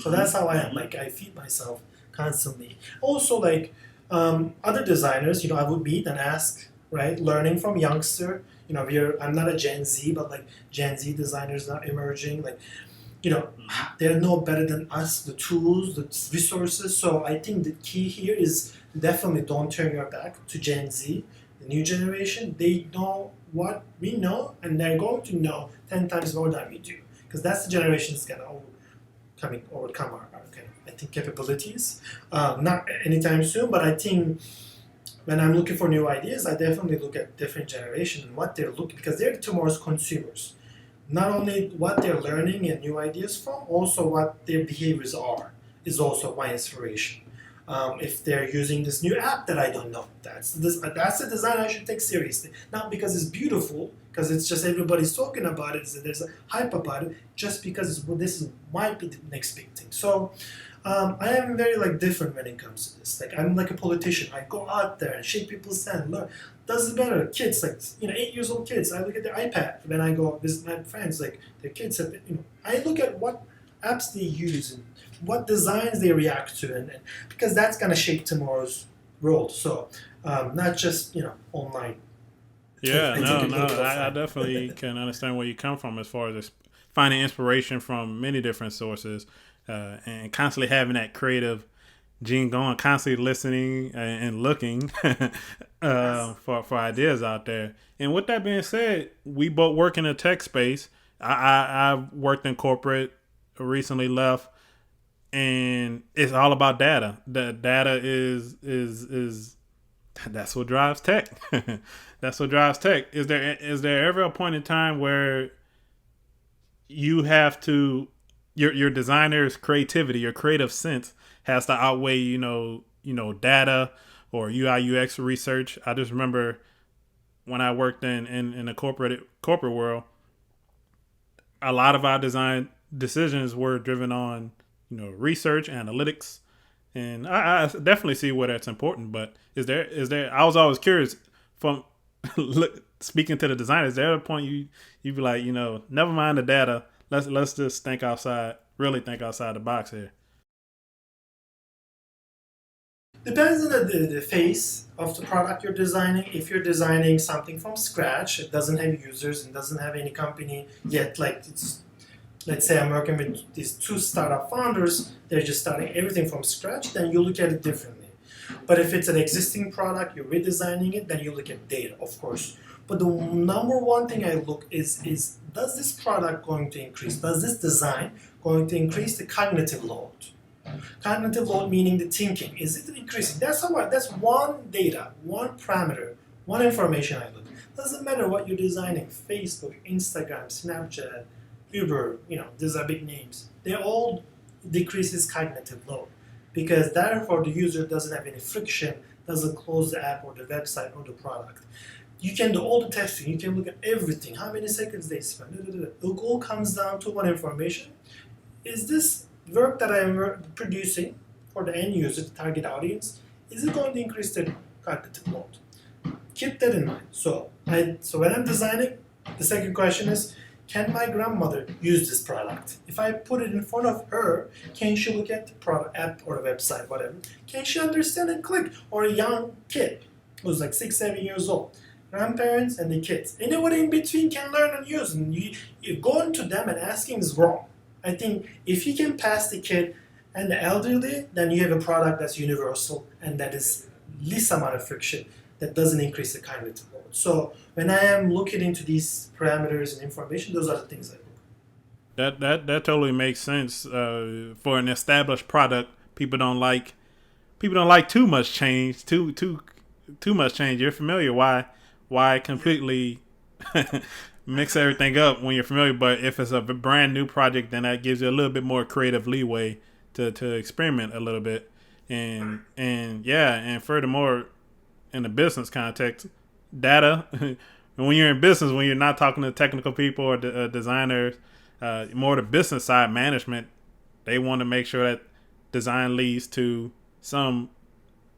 So that's how I am. Like, I feed myself constantly. Also, like, other designers, I would meet and ask, right? Learning from youngster. I'm not a Gen Z, but like Gen Z designers are emerging. Like, they're no better than us. The tools, the resources. So I think the key here is definitely don't turn your back to Gen Z, the new generation. They know what we know, and they're going to know 10 times more than we do, because that's the generation that's gonna overcome our I think capabilities. Not anytime soon, but I think when I'm looking for new ideas, I definitely look at different generations and what they're looking, because they're tomorrow's consumers. Not only what they're learning and new ideas from, also what their behaviors are is also my inspiration. If they're using this new app that I don't know, that's a design I should take seriously. Not because it's beautiful, because it's just everybody's talking about it, so there's a hype about it, just because might be the next big thing. So I am very different when it comes to this. Like, I'm like a politician. I go out there and shake people's hand. Learn. Doesn't matter. Kids, 8 years old kids. I look at their iPad when I go visit my friends. Like, their kids have, I look at what apps they use and what designs they react to, and because that's gonna shape tomorrow's world. So not just online. Yeah, no, I definitely can understand where you come from as far as finding inspiration from many different sources, and constantly having that creative gene going, constantly listening and looking for ideas out there. And with that being said, we both work in a tech space. I've worked in corporate, recently left, and it's all about data. The data is that's what drives tech. That's what drives tech. Is there ever a point in time where you have to your designer's creativity, your creative sense has to outweigh data or UI UX research? I just remember when I worked in the corporate world, a lot of our design decisions were driven on research, analytics, and I definitely see where that's important. But is there? I was always curious from speaking to the designers. Is there a point you'd be like, never mind the data. Let's just really think outside the box here. Depends on the phase of the product you're designing. If you're designing something from scratch, it doesn't have users and doesn't have any company yet. Let's say I'm working with these two startup founders, they're just starting everything from scratch, then you look at it differently. But if it's an existing product, you're redesigning it, then you look at data, of course. But the number one thing I look is does this product going to increase? Does this design going to increase the cognitive load? Cognitive load meaning the thinking. Is it increasing? That's one data, one parameter, one information I look. Doesn't matter what you're designing, Facebook, Instagram, Snapchat, Uber, these are big names. They all decreases cognitive load, because therefore the user doesn't have any friction, doesn't close the app or the website or the product. You can do all the testing, you can look at everything, how many seconds they spend. It all comes down to one information. Is this work that I'm producing for the end user, the target audience, is it going to increase their cognitive load? Keep that in mind. So when I'm designing, the second question is, can my grandmother use this product? If I put it in front of her, can she look at the product app or the website, whatever? Can she understand and click? Or a young kid who's 6, 7 years old. Grandparents and the kids. Anyone in between can learn and use. And you going to them and asking is wrong. I think if you can pass the kid and the elderly, then you have a product that's universal and that is least amount of friction, that doesn't increase the cognitive load. So when I am looking into these parameters and information, those are the things I look. That totally makes sense. For an established product, people don't like too much change. Too much change. You're familiar. Why completely mix everything up when you're familiar? But if it's a brand new project, then that gives you a little bit more creative leeway to experiment a little bit. And yeah, and furthermore, in the business context, data. When you're in business, when you're not talking to technical people or designers, more the business side management, they want to make sure that design leads to some,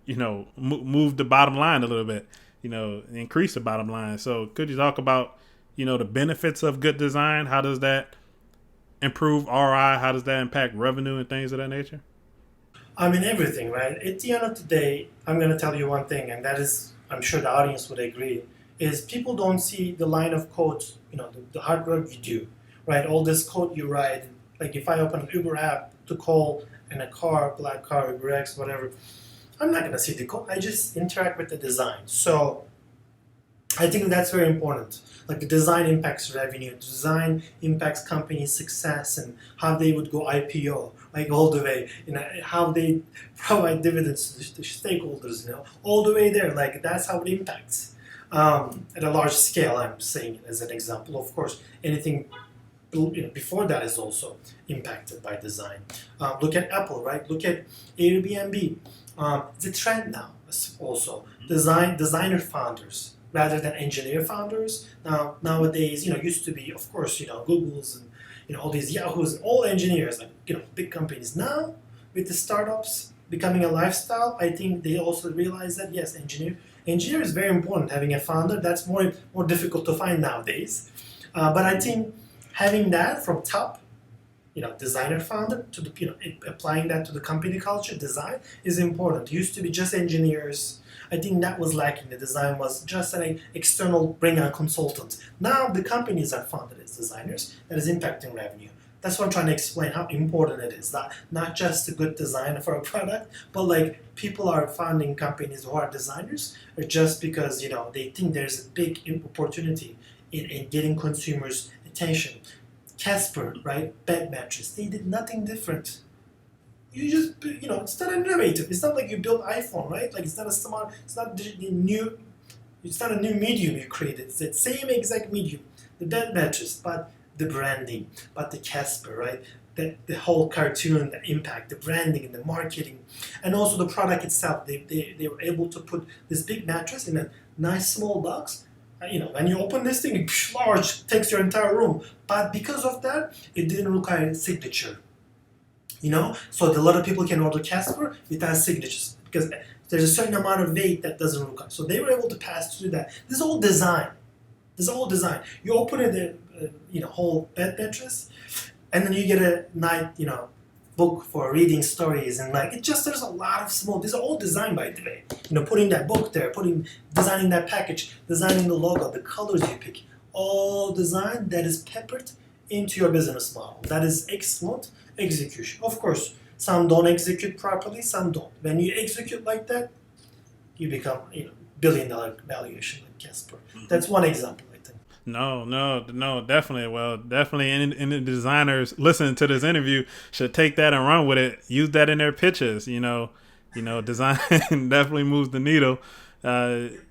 move the bottom line a little bit, increase the bottom line. So could you talk about, the benefits of good design? How does that improve ROI? How does that impact revenue and things of that nature? I mean, everything, right? At the end of the day, I'm going to tell you one thing, and that is, I'm sure the audience would agree, is people don't see the line of code, the hard work you do, right? All this code you write. Like if I open an Uber app to call in a car, black car, Uber X, whatever, I'm not going to see the code. I just interact with the design. So I think that's very important. Like the design impacts revenue, design impacts company success and how they would go IPO, like all the way, how they provide dividends to stakeholders, all the way there. Like that's how it impacts. At a large scale, I'm saying it as an example. Of course, anything before that is also impacted by design. Look at Apple, right? Look at Airbnb. It's a trend now also. Designer founders rather than engineer founders. Now nowadays, used to be, of course, Google's and all these Yahoo's, all engineers, like big companies. Now with the startups becoming a lifestyle, I think they also realize that yes, engineer is very important. Having a founder, that's more difficult to find nowadays. But I think having that from top, designer founder to the applying that to the company culture, design is important. It used to be just engineers. I think that was lacking. The design was just an external bring on consultant. Now the companies are funded as designers. That is impacting revenue. That's what I'm trying to explain how important it is. Not just a good design for a product, but like people are founding companies who are designers, or just because they think there's a big opportunity in getting consumers' attention. Casper, right? Bed mattress. They did nothing different. You just, it's not innovative. It's not like you built iPhone, right? Like it's not a smart, it's not it's not a new medium you created. It's the same exact medium, the bed mattress, but the branding, but the Casper, right? The whole cartoon, the impact, the branding and the marketing, and also the product itself. They were able to put this big mattress in a nice small box. When you open this thing, it's large, takes your entire room. But because of that, it didn't require a signature. So a lot of people can order Casper without signatures because there's a certain amount of weight that doesn't require. So they were able to pass through that. This is all design. You open it, whole bed mattress, and then you get a night, book for reading stories, and there's a lot of small. These are all designed by the way. Putting that book there, designing that package, designing the logo, the colors you pick, all design that is peppered into your business model. That is excellent execution. Of course, some don't execute properly, some don't. When you execute like that, you become billion-dollar valuation like Casper. That's one example. No, definitely. Well, definitely any designers listening to this interview should take that and run with it. Use that in their pitches. Design definitely moves the needle. And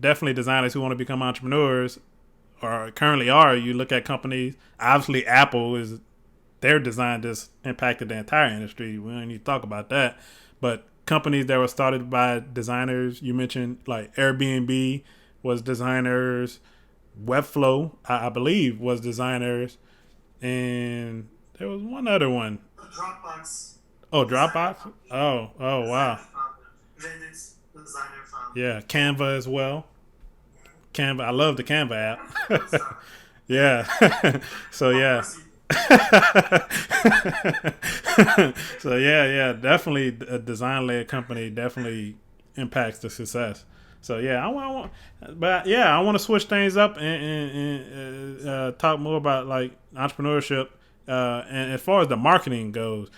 definitely designers who want to become entrepreneurs or currently are. You look at companies, obviously Apple is their design just impacted the entire industry. We don't need to talk about that. But companies that were started by designers, you mentioned like Airbnb was designers, Webflow, I believe, was designers, and there was one other one. Dropbox. Oh, Dropbox. Oh, wow. Reddit's designer founder. Yeah, Canva as well. Canva, I love the Canva app. Yeah. So yeah. So yeah, definitely a design-led company definitely impacts the success. So yeah, I want to switch things up and talk more about like entrepreneurship. And as far as the marketing goes,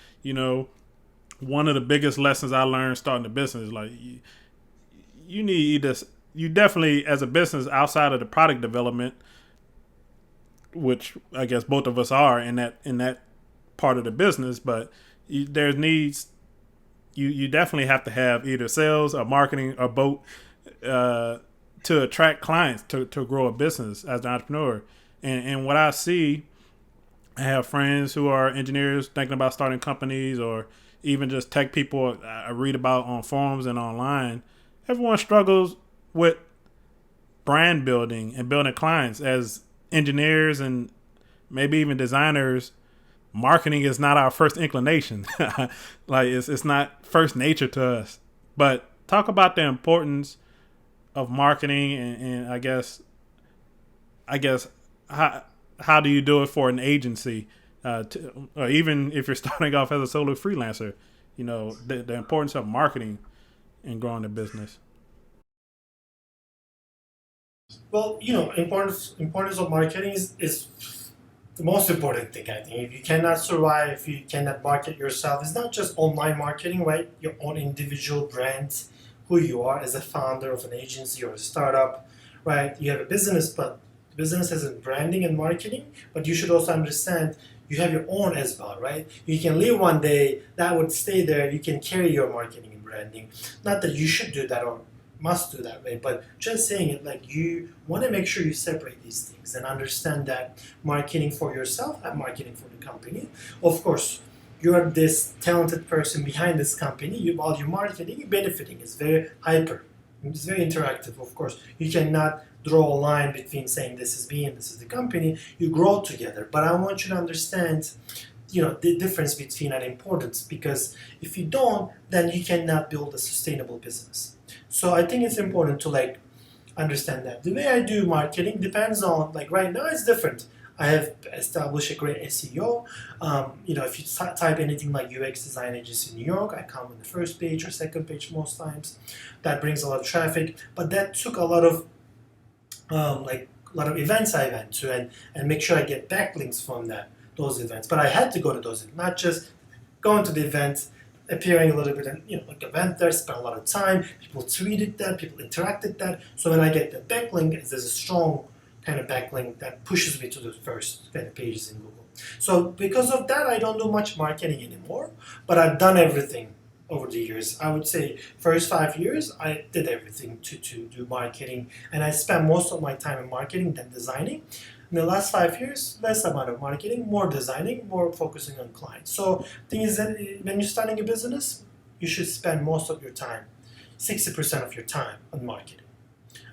one of the biggest lessons I learned starting a business is like you need you definitely as a business outside of the product development, which I guess both of us are in that part of the business, but you definitely have to have either sales or marketing or both to attract clients to grow a business as an entrepreneur. And what I see, I have friends who are engineers thinking about starting companies or even just tech people I read about on forums and online, everyone struggles with brand building and building clients. As engineers and maybe even designers, marketing is not our first inclination. Like it's not first nature to us. But talk about the importance of marketing, and I guess how do you do it for an agency, or even if you're starting off as a solo freelancer, the importance of marketing in growing the business. Well, importance of marketing is the most important thing, I think. If you cannot survive, if you cannot market yourself, it's not just online marketing, right? Your own individual brand, who you are as a founder of an agency or a startup, right? You have a business, but the business has a branding and marketing, but you should also understand you have your own as well, right? You can leave one day, that would stay there. You can carry your marketing and branding. Not that you should do that or must do that way, but just saying it, like, you want to make sure you separate these things and understand that marketing for yourself and marketing for the company. Of course, you're this talented person behind this company. While you're marketing, you're benefiting. It's very hyper. It's very interactive. Of course, you cannot draw a line between saying this is me and this is the company. You grow together. But I want you to understand, the difference between an importance, because if you don't, then you cannot build a sustainable business. So I think it's important to understand that. The way I do marketing depends on, right now it's different. I have established a great SEO. If you type anything like UX design agency in New York, I come on the first page or second page most times. That brings a lot of traffic, but that took a lot of events I went to, and make sure I get backlinks from those events. But I had to go to those, not just going to the event, appearing a little bit in, event there, spent a lot of time, people tweeted that, people interacted that. So when I get the backlink, there's a strong kind of backlink that pushes me to the first kind of pages in Google. So because of that, I don't do much marketing anymore, but I've done everything over the years. I would say first 5 years, I did everything to do marketing, and I spent most of my time in marketing than designing. In the last 5 years, less amount of marketing, more designing, more focusing on clients. So the thing is that when you're starting a business, you should spend most of your time, 60% of your time on marketing.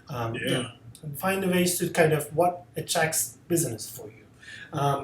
Yeah. And find ways to kind of what attracts business for you.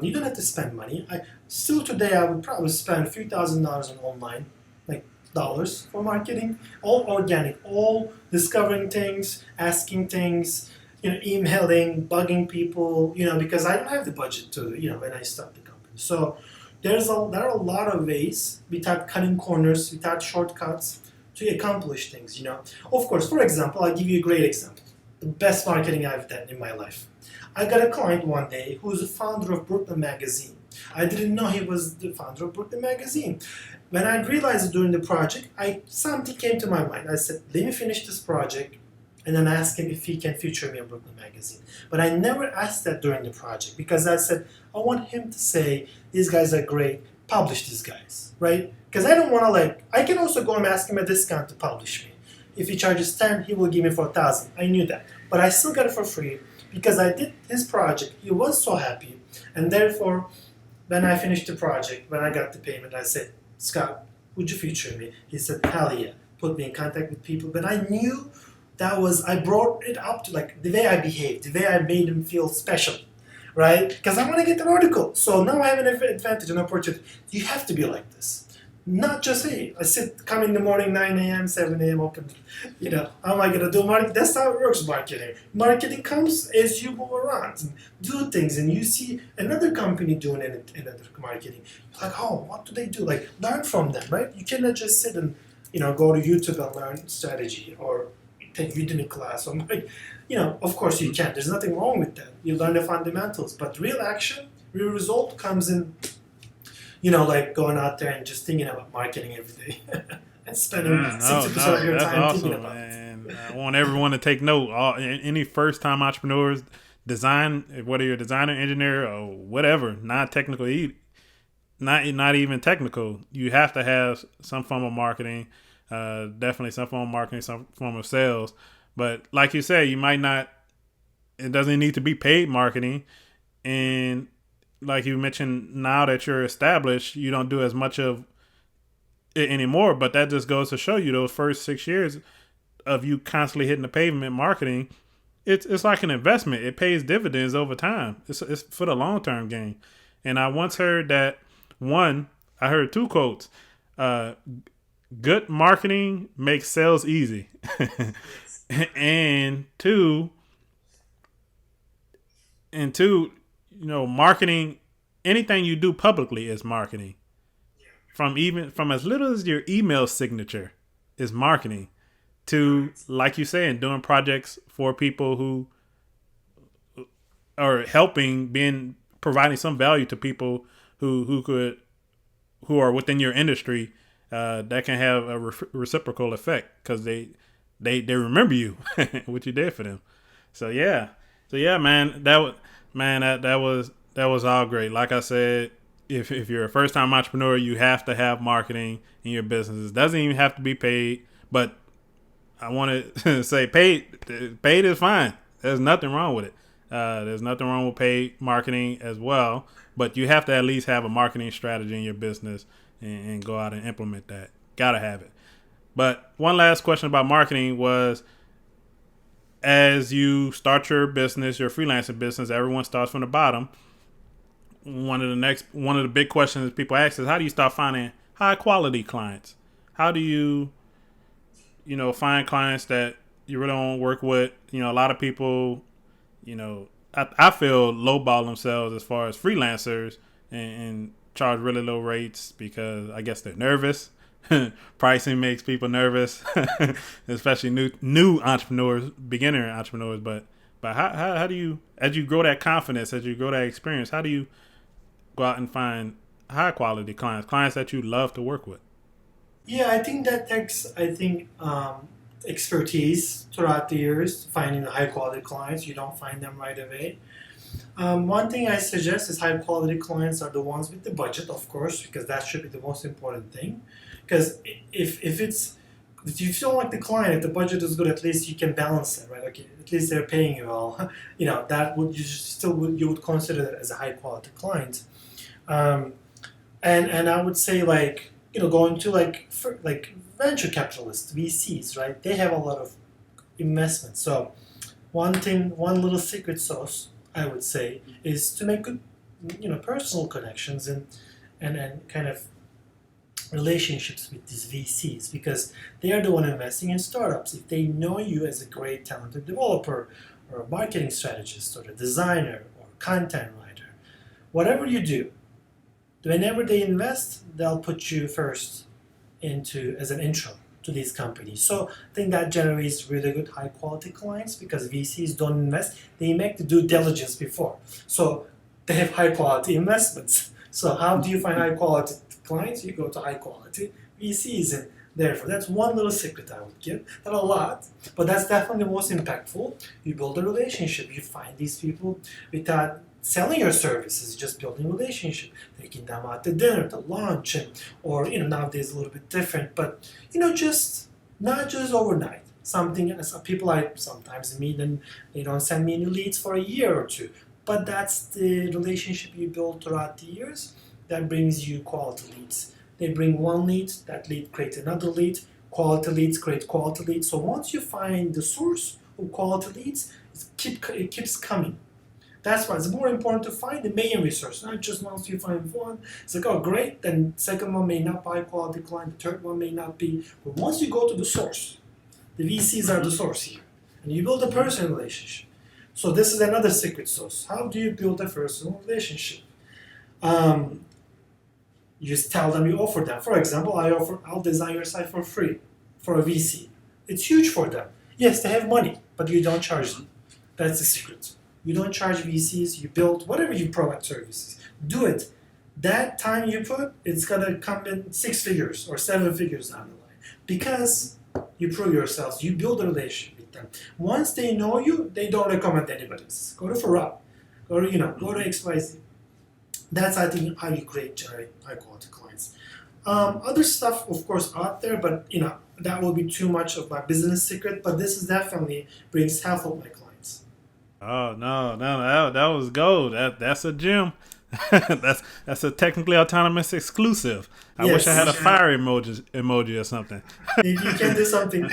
You don't have to spend money. Still today, I would probably spend a few $1,000s on online, like dollars for marketing, all organic, all discovering things, asking things, emailing, bugging people, because I don't have the budget to, when I start the company. So there are a lot of ways without cutting corners, without shortcuts to accomplish things, Of course, for example, I'll give you a great example. The best marketing I've done in my life. I got a client one day who's the founder of Brooklyn Magazine. I didn't know he was the founder of Brooklyn Magazine. When I realized it during the project, something came to my mind. I said, let me finish this project and then ask him if he can feature me in Brooklyn Magazine. But I never asked that during the project because I said, I want him to say, these guys are great, publish these guys, right? Because I don't want to I can also go and ask him a discount to publish me. If he charges 10, he will give me for 1,000. I knew that. But I still got it for free because I did his project. He was so happy. And therefore, when I finished the project, when I got the payment, I said, Scott, would you feature me? He said, hell yeah. Put me in contact with people. But I knew I brought it up to the way I behaved, the way I made him feel special, right? Because I want to get an article. So now I have an advantage, an opportunity. You have to be like this. Not just, hey, come in the morning, 9 a.m., 7 a.m., open, how am I going to do marketing? That's how it works, marketing. Marketing comes as you move around and do things, and you see another company doing another marketing. You're like, oh, what do they do? Learn from them, right? You cannot just sit and, go to YouTube and learn strategy or take Udemy class. Or, of course you can. There's nothing wrong with that. You learn the fundamentals, but real action, real result comes in, going out there and just thinking about marketing every day and spending 60% of your time awesome, thinking about man. I want everyone to take note. Any first-time entrepreneurs, whether you're a designer, engineer, or whatever, non-technical, not even technical, you have to have some form of marketing. Definitely some form of marketing, some form of sales. But like you said, you might not. It doesn't need to be paid marketing, and like you mentioned, now that you're established, you don't do as much of anymore. But that just goes to show you those first 6 years of you constantly hitting the pavement marketing. It's like an investment. It pays dividends over time. It's for the long term gain. And I once heard that I heard two quotes. Uh, Good marketing makes sales easy, and two, marketing, anything you do publicly is marketing. From as little as your email signature is marketing, to, like you saying, doing projects for people who are providing some value to people who are within your industry, that can have a reciprocal effect, because they remember you what you did for them. So yeah, man, that was all great. Like I said, if you're a first time entrepreneur, you have to have marketing in your business. It doesn't even have to be paid, but I want to say paid is fine. There's nothing wrong with it. There's nothing wrong with paid marketing as well, but you have to at least have a marketing strategy in your business, and go out and implement that. Gotta have it. But one last question about marketing was, as you start your business, your freelancing business, everyone starts from the bottom. One of the big questions people ask is, how do you start finding high quality clients? How do you find clients that you really don't work with? A lot of people, I feel lowball themselves as far as freelancers, and charge really low rates because I guess they're nervous. Pricing makes people nervous, especially new entrepreneurs, beginner entrepreneurs. But how do you, as you grow that confidence, as you grow that experience, how do you go out and find high quality clients that you love to work with? Yeah, I think that takes, expertise throughout the years, finding the high quality clients. You don't find them right away. One thing I suggest is high quality clients are the ones with the budget, of course, because that should be the most important thing. Because if you don't like the client, if the budget is good, at least you can balance it, right? Okay, at least they're paying you well. That would you would consider that as a high quality client. Um, and I would say, going to venture capitalists, VCs, right? They have a lot of investment. So one little secret sauce I would say is to make good, personal connections, and kind of relationships with these VCs, because they are the one investing in startups. If they know you as a great talented developer, or a marketing strategist, or a designer, or content writer, whatever you do, whenever they invest, they'll put you first into as an intro to these companies. So I think that generates really good high quality clients, because VCs don't invest, they make the due diligence before. So they have high quality investments. So how do you find high quality clients? You go to high quality VCs, and therefore that's one little secret I would give. Not a lot, but that's definitely the most impactful. You build a relationship, you find these people without selling your services, just building a relationship, taking them out to dinner, to lunch, or nowadays a little bit different, but just not just overnight. Something as people I sometimes meet, and they don't send me any leads for a year or two, but that's the relationship you build throughout the years that brings you quality leads. They bring one lead, that lead creates another lead, quality leads create quality leads. So once you find the source of quality leads, it keeps coming. That's why it's more important to find the main resource, not just once you find one. It's like, oh, great, then second one may not be a quality client, the third one may not be. But once you go to the source, the VCs are the source here, and you build a personal relationship. So this is another secret sauce. How do you build a personal relationship? You just tell them, you offer them. For example, I'll design your site for free for a VC. It's huge for them. Yes, they have money, but you don't charge them. That's the secret. You don't charge VCs, you build whatever you provide services. Do it. That time you put, it's gonna come in 6 figures or 7 figures down the line. Because you prove yourselves, you build a relationship with them. Once they know you, they don't recommend anybody else. Go to Firat, go to XYZ. That's, I think, how you generate high quality clients. Other stuff, of course, out there, but that will be too much of my business secret. But this is definitely brings half of my clients. Oh no, that was gold. That's a gem. That's a technically autonomous exclusive. I wish I Yes, had a fire emoji or something. you can do something.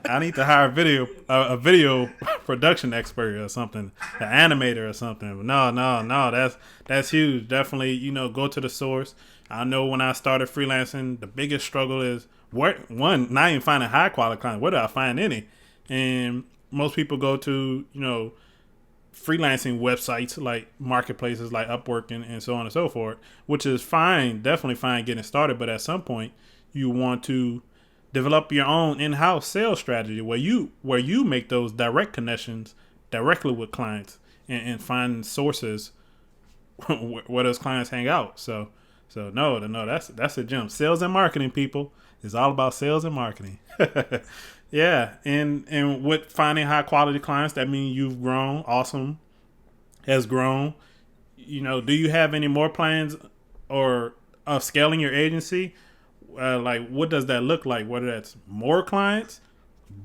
I need to hire a video production expert or something, an animator or something. No, no, no. That's huge. Definitely, go to the source. I know when I started freelancing, the biggest struggle is not even finding high quality clients. Where do I find any? And most people go to freelancing websites like marketplaces like Upwork and so on and so forth, which is fine, definitely fine getting started. But at some point, you want to develop your own in-house sales strategy where you make those direct connections directly with clients and find sources where those clients hang out. So no, that's a gem. Sales and marketing, people, is all about sales and marketing. Yeah, and with finding high quality clients, that means you've grown. Awesome has grown. Do you have any more plans or of scaling your agency? Like, what does that look like? Whether that's more clients,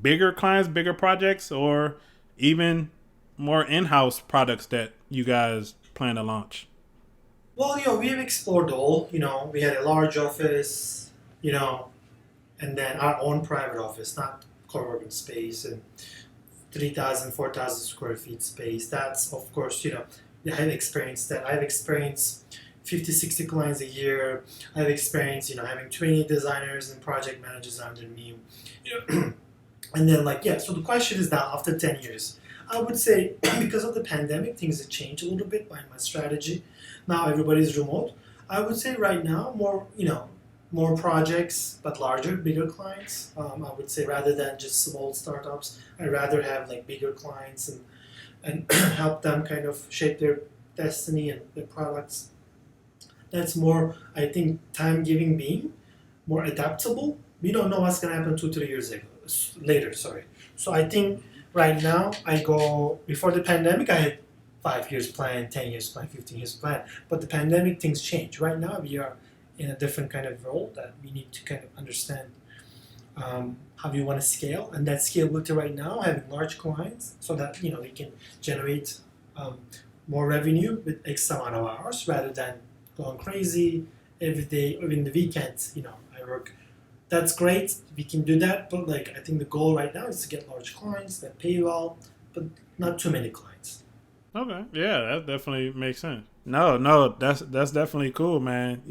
bigger projects, or even more in-house products that you guys plan to launch? Well, we've explored all. We had a large office, you know, and then our own private office, not co-working space, and 3,000, 4,000 square feet space. That's, of course, I've experienced that. I've experienced 50, 60 clients a year. I've experienced, having 20 designers and project managers under me. And then, so the question is now, after 10 years, I would say because of the pandemic, things have changed a little bit by my strategy. Now everybody's remote. I would say right now, more projects, but larger, bigger clients. I would say rather than just small startups, I'd rather have bigger clients and help them kind of shape their destiny and their products. That's more, I think, time giving being more adaptable. We don't know what's going to happen 2, 3 years later. Sorry. So I think right now I go before the pandemic. I had 5 years plan, 10 years plan, 15 years plan. But the pandemic things change. Right now we are in a different kind of role that we need to kind of understand how we want to scale, and that scalability right now, having large clients, so that we can generate more revenue with X amount of hours rather than going crazy every day or in the weekends. I work. That's great. We can do that, but I think the goal right now is to get large clients that pay well, but not too many clients. Okay, yeah, that definitely makes sense. No, that's definitely cool, man.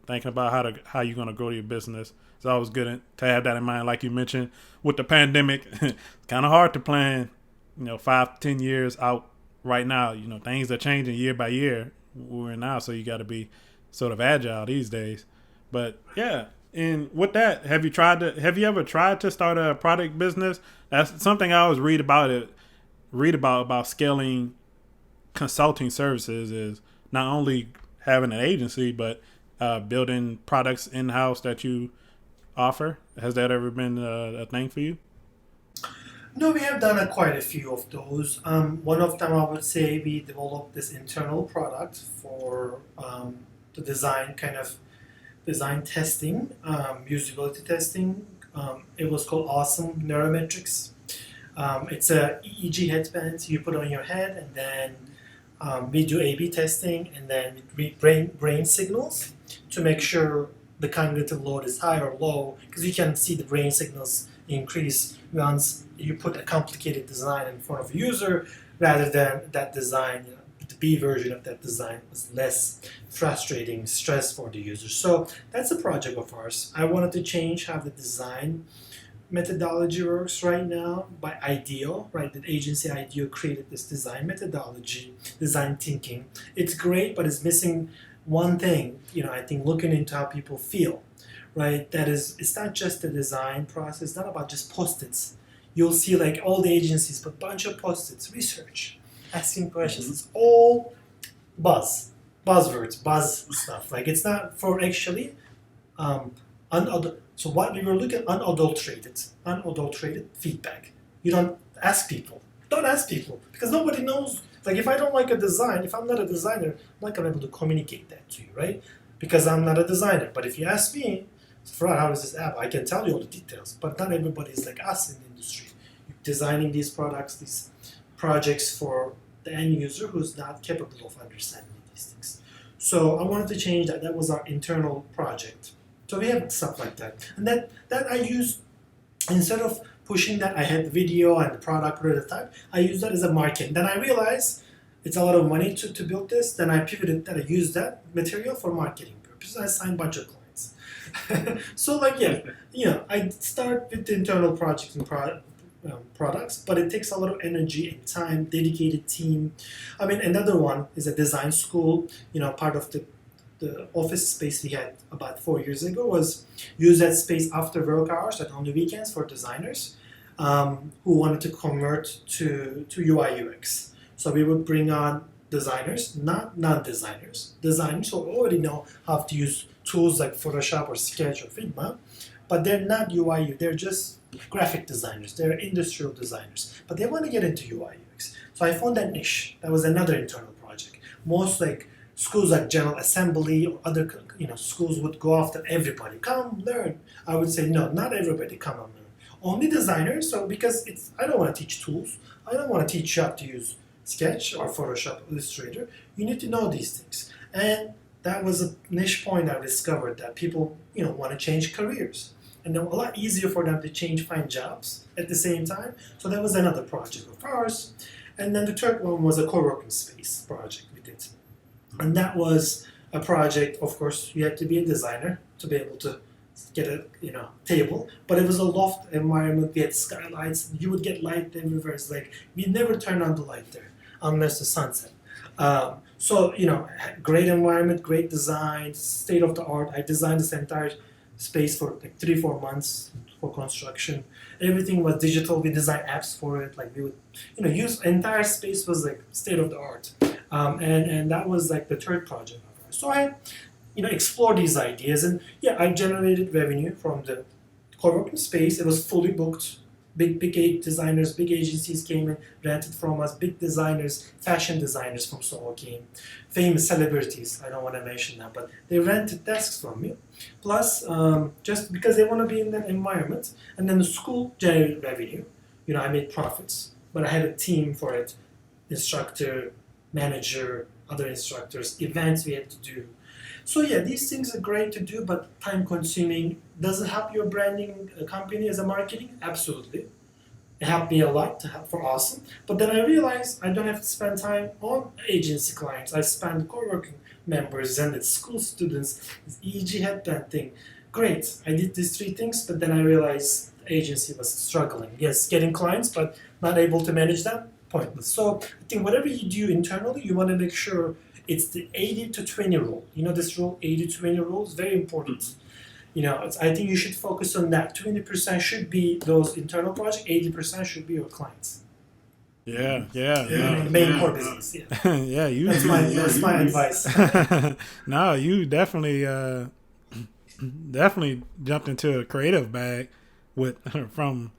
Thinking about how you're gonna grow your business. It's always good to have that in mind. Like you mentioned, with the pandemic, it's kind of hard to plan, 5 to 10 years out right now. Things are changing year by year. We're in now, so you got to be sort of agile these days. But yeah, and with that, have you ever tried to start a product business? That's something I always read about scaling consulting services is not only having an agency but building products in house that you offer. Has that ever been a thing for you? No, we have done quite a few of those. One of them, I would say, we developed this internal product for the design testing, usability testing. It was called Awesome Neurometrics. It's a EEG headband you put on your head, and then we do A/B testing, and then we read brain signals to make sure the cognitive load is high or low, because you can see the brain signals increase once you put a complicated design in front of a user, rather than that design, the B version of that design was less frustrating, stress for the user. So that's a project of ours. I wanted to change how the design methodology works right now by IDEO, right? The agency IDEO created this design methodology, design thinking. It's great, but it's missing one thing. I think looking into how people feel, right? That is, it's not just the design process. It's not about just post-its. You'll see all the agencies put a bunch of post-its, research, asking questions. It's all buzzwords, buzz stuff. It's not for actually so what we were looking at, unadulterated feedback. You don't ask people. Don't ask people, because nobody knows. If I don't like a design, if I'm not a designer, I'm not gonna be able to communicate that to you, right? Because I'm not a designer. But if you ask me, Frerat, how is this app? I can tell you all the details. But not everybody is like us in the industry, designing these products, these projects for the end user who's not capable of understanding it these things. So I wanted to change that. That was our internal project. So we have stuff like that. And that I used, instead of pushing that, I had the video and the product prototype. I used that as a marketing. Then I realized it's a lot of money to build this. Then I pivoted that I used that material for marketing purposes. I signed a bunch of clients. So like, yeah, I start with the internal projects and products, but it takes a lot of energy and time, dedicated team. I mean, another one is a design school. Part of the office space we had about 4 years ago was use that space after work hours and on the weekends for designers who wanted to convert to UI UX. So we would bring on designers, not non-designers, designers who already know how to use tools like Photoshop or Sketch or Figma, but they're not UI, they're just graphic designers, they're industrial designers, but they want to get into UI UX. So I found that niche. That was another internal project. Most like schools like General Assembly or other schools would go after everybody. Come learn. I would say no, not everybody come and learn. Only designers. So because I don't want to teach tools. I don't want to teach you how to use Sketch or Photoshop, Illustrator. You need to know these things. And that was a niche point I discovered, that people want to change careers. And then a lot easier for them to find jobs at the same time. So that was another project of ours. And then the third one was a co-working space project we did. And that was a project, of course, you had to be a designer to be able to get a table, but it was a loft environment. We had skylights. You would get light everywhere. It's like we never turn on the light there unless the sunset. So great environment, great design, state of the art. I designed this entire space for like 3-4 months for construction. Everything was digital. We designed apps for it. Like we would use entire space was like state of the art. And that was like the third project of ours. So I explored these ideas, and I generated revenue from the co-working space. It was fully booked. Big designers, big agencies came and rented from us. Big designers, fashion designers from Seoul came. Famous celebrities, I don't want to mention them, but they rented desks from me. Plus, just because they want to be in that environment. And then the school generated revenue. I made profits, but I had a team for it. Instructor, manager, other instructors, events we had to do. So these things are great to do, but time consuming. Does it help your branding company as a marketing? Absolutely. It helped me a lot for awesome. But then I realized I don't have to spend time on agency clients. I spend co-working members and it's school students, this EEG headband thing. Great, I did these 3 things, but then I realized the agency was struggling. Yes, getting clients, but not able to manage them. Pointless. So I think whatever you do internally, you want to make sure it's the 80-20 rule. This rule, 80-20 rule, is very important. I think you should focus on that. 20% should be those internal projects, 80% should be your clients. Yeah. Main core business. Yeah. Yeah, that's my advice. No, you definitely jumped into a creative bag with from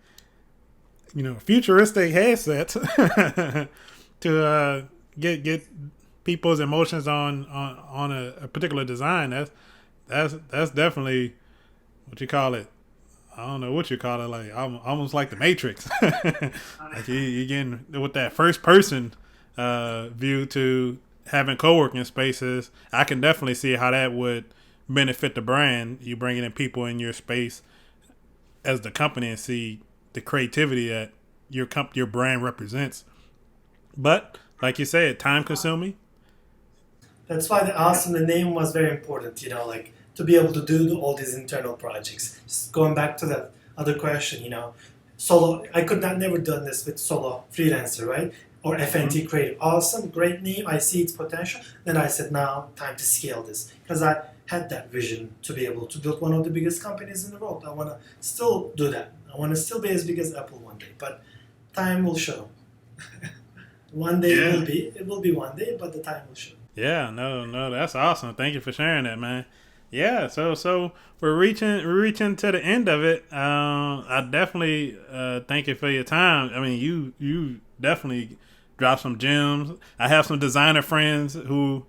futuristic headsets to get people's emotions on a particular design. That's definitely what you call it. I don't know what you call it, like almost like the Matrix. Like you getting with that first person view to having co-working spaces. I can definitely see how that would benefit the brand. You bringing in people in your space as the company and see the creativity that your brand represents. But like you said, time consuming. That's why the name was very important, like to be able to do all these internal projects. Just going back to that other question, solo, I could not never done this with solo-freelancer, right? Or FNT Creative. Awesome, great name, I see its potential. Then I said, now time to scale this. Because I had that vision to be able to build one of the biggest companies in the world. I want to still do that. I want to still be as big as Apple one day, but time will show. One day it will be one day, but the time will show. Yeah, no, that's awesome. Thank you for sharing that, man. Yeah, so we're reaching to the end of it. I definitely thank you for your time. I mean, you definitely dropped some gems. I have some designer friends who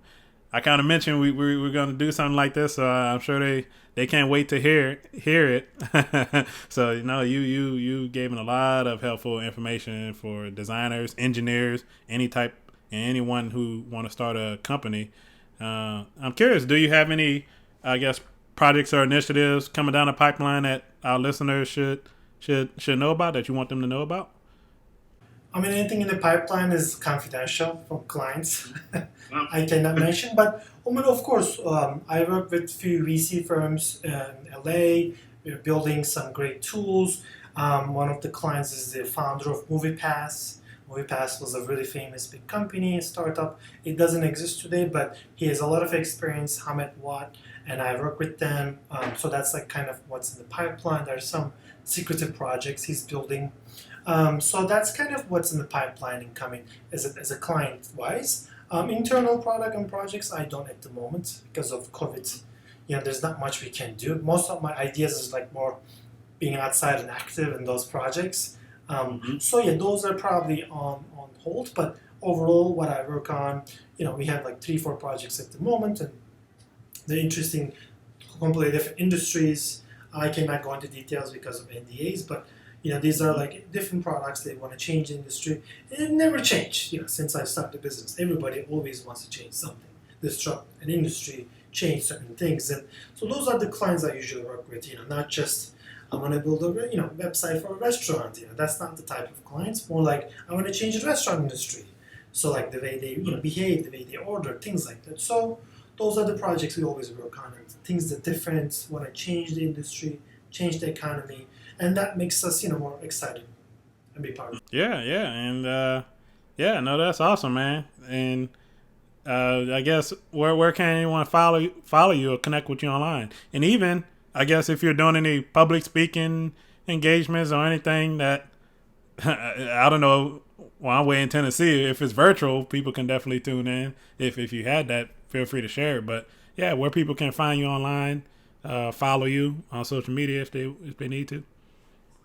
I kind of mentioned we're going to do something like this, so I'm sure they can't wait to hear it. So you gave them a lot of helpful information for designers, engineers, anyone who want to start a company. I'm curious, do you have any, I guess, projects or initiatives coming down the pipeline that our listeners should know about, that you want them to know about? I mean, anything in the pipeline is confidential from clients. I cannot mention, but I mean, of course, I work with few VC firms in LA. We're building some great tools. One of the clients is the founder of MoviePass. MoviePass was a really famous big company, a startup. It doesn't exist today, but he has a lot of experience, Hamed Watt, and I work with them. So that's like kind of what's in the pipeline. There are some secretive projects he's building. So that's kind of what's in the pipeline and coming as a client wise. Internal product and projects I don't at the moment because of COVID. There's not much we can do. Most of my ideas is like more being outside and active in those projects. So yeah, those are probably on hold. But overall, what I work on, we have like 3-4 projects at the moment, and they're interesting, completely different industries. I cannot go into details because of NDAs, but these are like different products. They want to change the industry. It never changed, since I started the business. Everybody always wants to change something, disrupt an industry, change certain things, and so those are the clients I usually work with. Not just I want to build a website for a restaurant. That's not the type of clients. More like I want to change the restaurant industry. So like the way they behave, the way they order, things like that. So those are the projects we always work on, and things that different want to change the industry, change the economy, and that makes us more excited and be part of it. Yeah, and yeah, no, that's awesome, man. And I guess where can anyone follow you or connect with you online? And even I guess if you're doing any public speaking engagements or anything that I don't know. Well, I'm way in Tennessee. If it's virtual, people can definitely tune in. If you had that, feel free to share it. But yeah, where people can find you online, follow you on social media if they need to.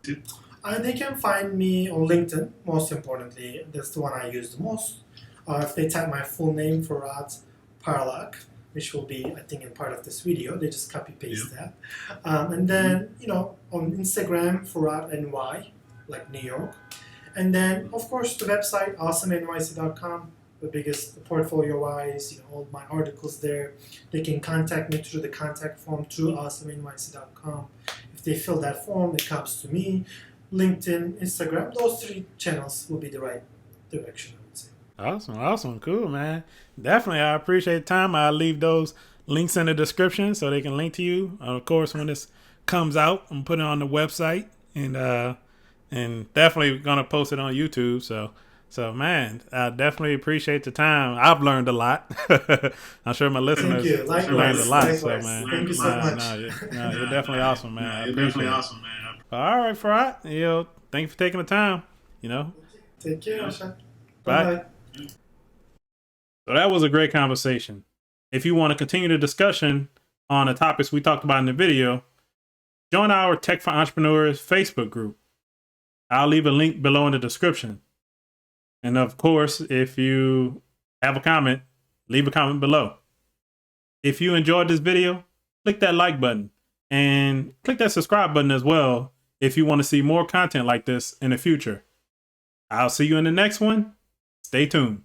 They can find me on LinkedIn, most importantly. That's the one I use the most. If they type my full name, Firat Parlak, which will be, I think, in part of this video, they just copy paste that. And then, on Instagram, Firat NY, like New York. And then, of course, the website, awesomeyc.com, the biggest portfolio wise, all my articles there. They can contact me through the contact form through awesomeyc.com. If they fill that form, it comes to me. LinkedIn, Instagram, those 3 channels will be the right direction, I would say. Awesome, cool, man. Definitely, I appreciate the time. I'll leave those links in the description so they can link to you. Of course, when this comes out, I'm putting it on the website, and definitely gonna post it on YouTube. So man, I definitely appreciate the time. I've learned a lot. I'm sure my listeners Thank you. Likewise. learned a lot. Likewise. So man, Thank you so much. you're definitely awesome, man. I appreciate it. All right, Firat. Thank you for taking the time. Take care, Rashad. Bye. Bye. So that was a great conversation. If you want to continue the discussion on the topics we talked about in the video, join our Tech for Entrepreneurs Facebook group. I'll leave a link below in the description. And of course, if you have a comment, leave a comment below. If you enjoyed this video, click that like button and click that subscribe button as well if you want to see more content like this in the future. I'll see you in the next one. Stay tuned.